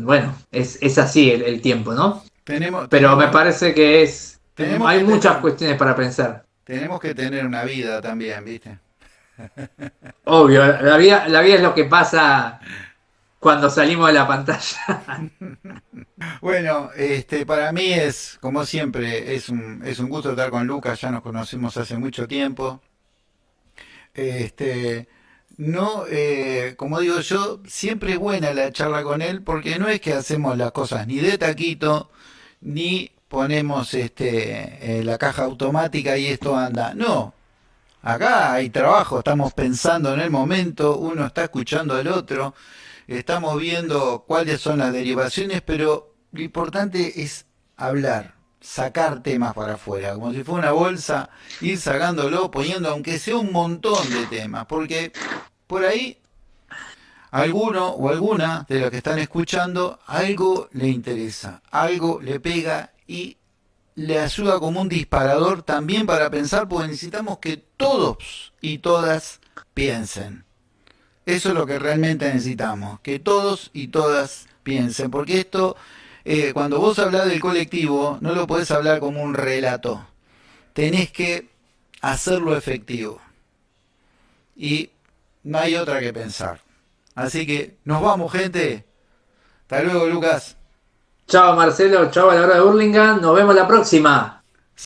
bueno, es así el tiempo, ¿no? Tenemos, Pero me tenemos, parece que tenemos hay que muchas tener, cuestiones para pensar. tenemos que tener una vida también, ¿viste? Obvio, la vida es lo que pasa cuando salimos de la pantalla. Bueno, para mí es, como siempre, es un gusto estar con Lucas, ya nos conocemos hace mucho tiempo. Este, no, como digo yo, siempre es buena la charla con él porque no es que hacemos las cosas ni de taquito, ni ponemos la caja automática y esto anda. No, Acá hay trabajo, estamos pensando en el momento, uno está escuchando al otro, estamos viendo cuáles son las derivaciones, pero lo importante es hablar, sacar temas para afuera, como si fuera una bolsa, ir sacándolo, poniendo aunque sea un montón de temas, porque por ahí alguno o alguna de los que están escuchando algo le interesa, algo le pega y le ayuda como un disparador también para pensar, porque necesitamos que todos y todas piensen. Eso es lo que realmente necesitamos, que todos y todas piensen, porque esto, cuando vos hablas del colectivo, no lo podés hablar como un relato, tenés que hacerlo efectivo y no hay otra que pensar. Así que nos vamos, gente. Hasta luego, Lucas. Chao Marcelo, chao a la hora de Hurlingham, nos vemos la próxima.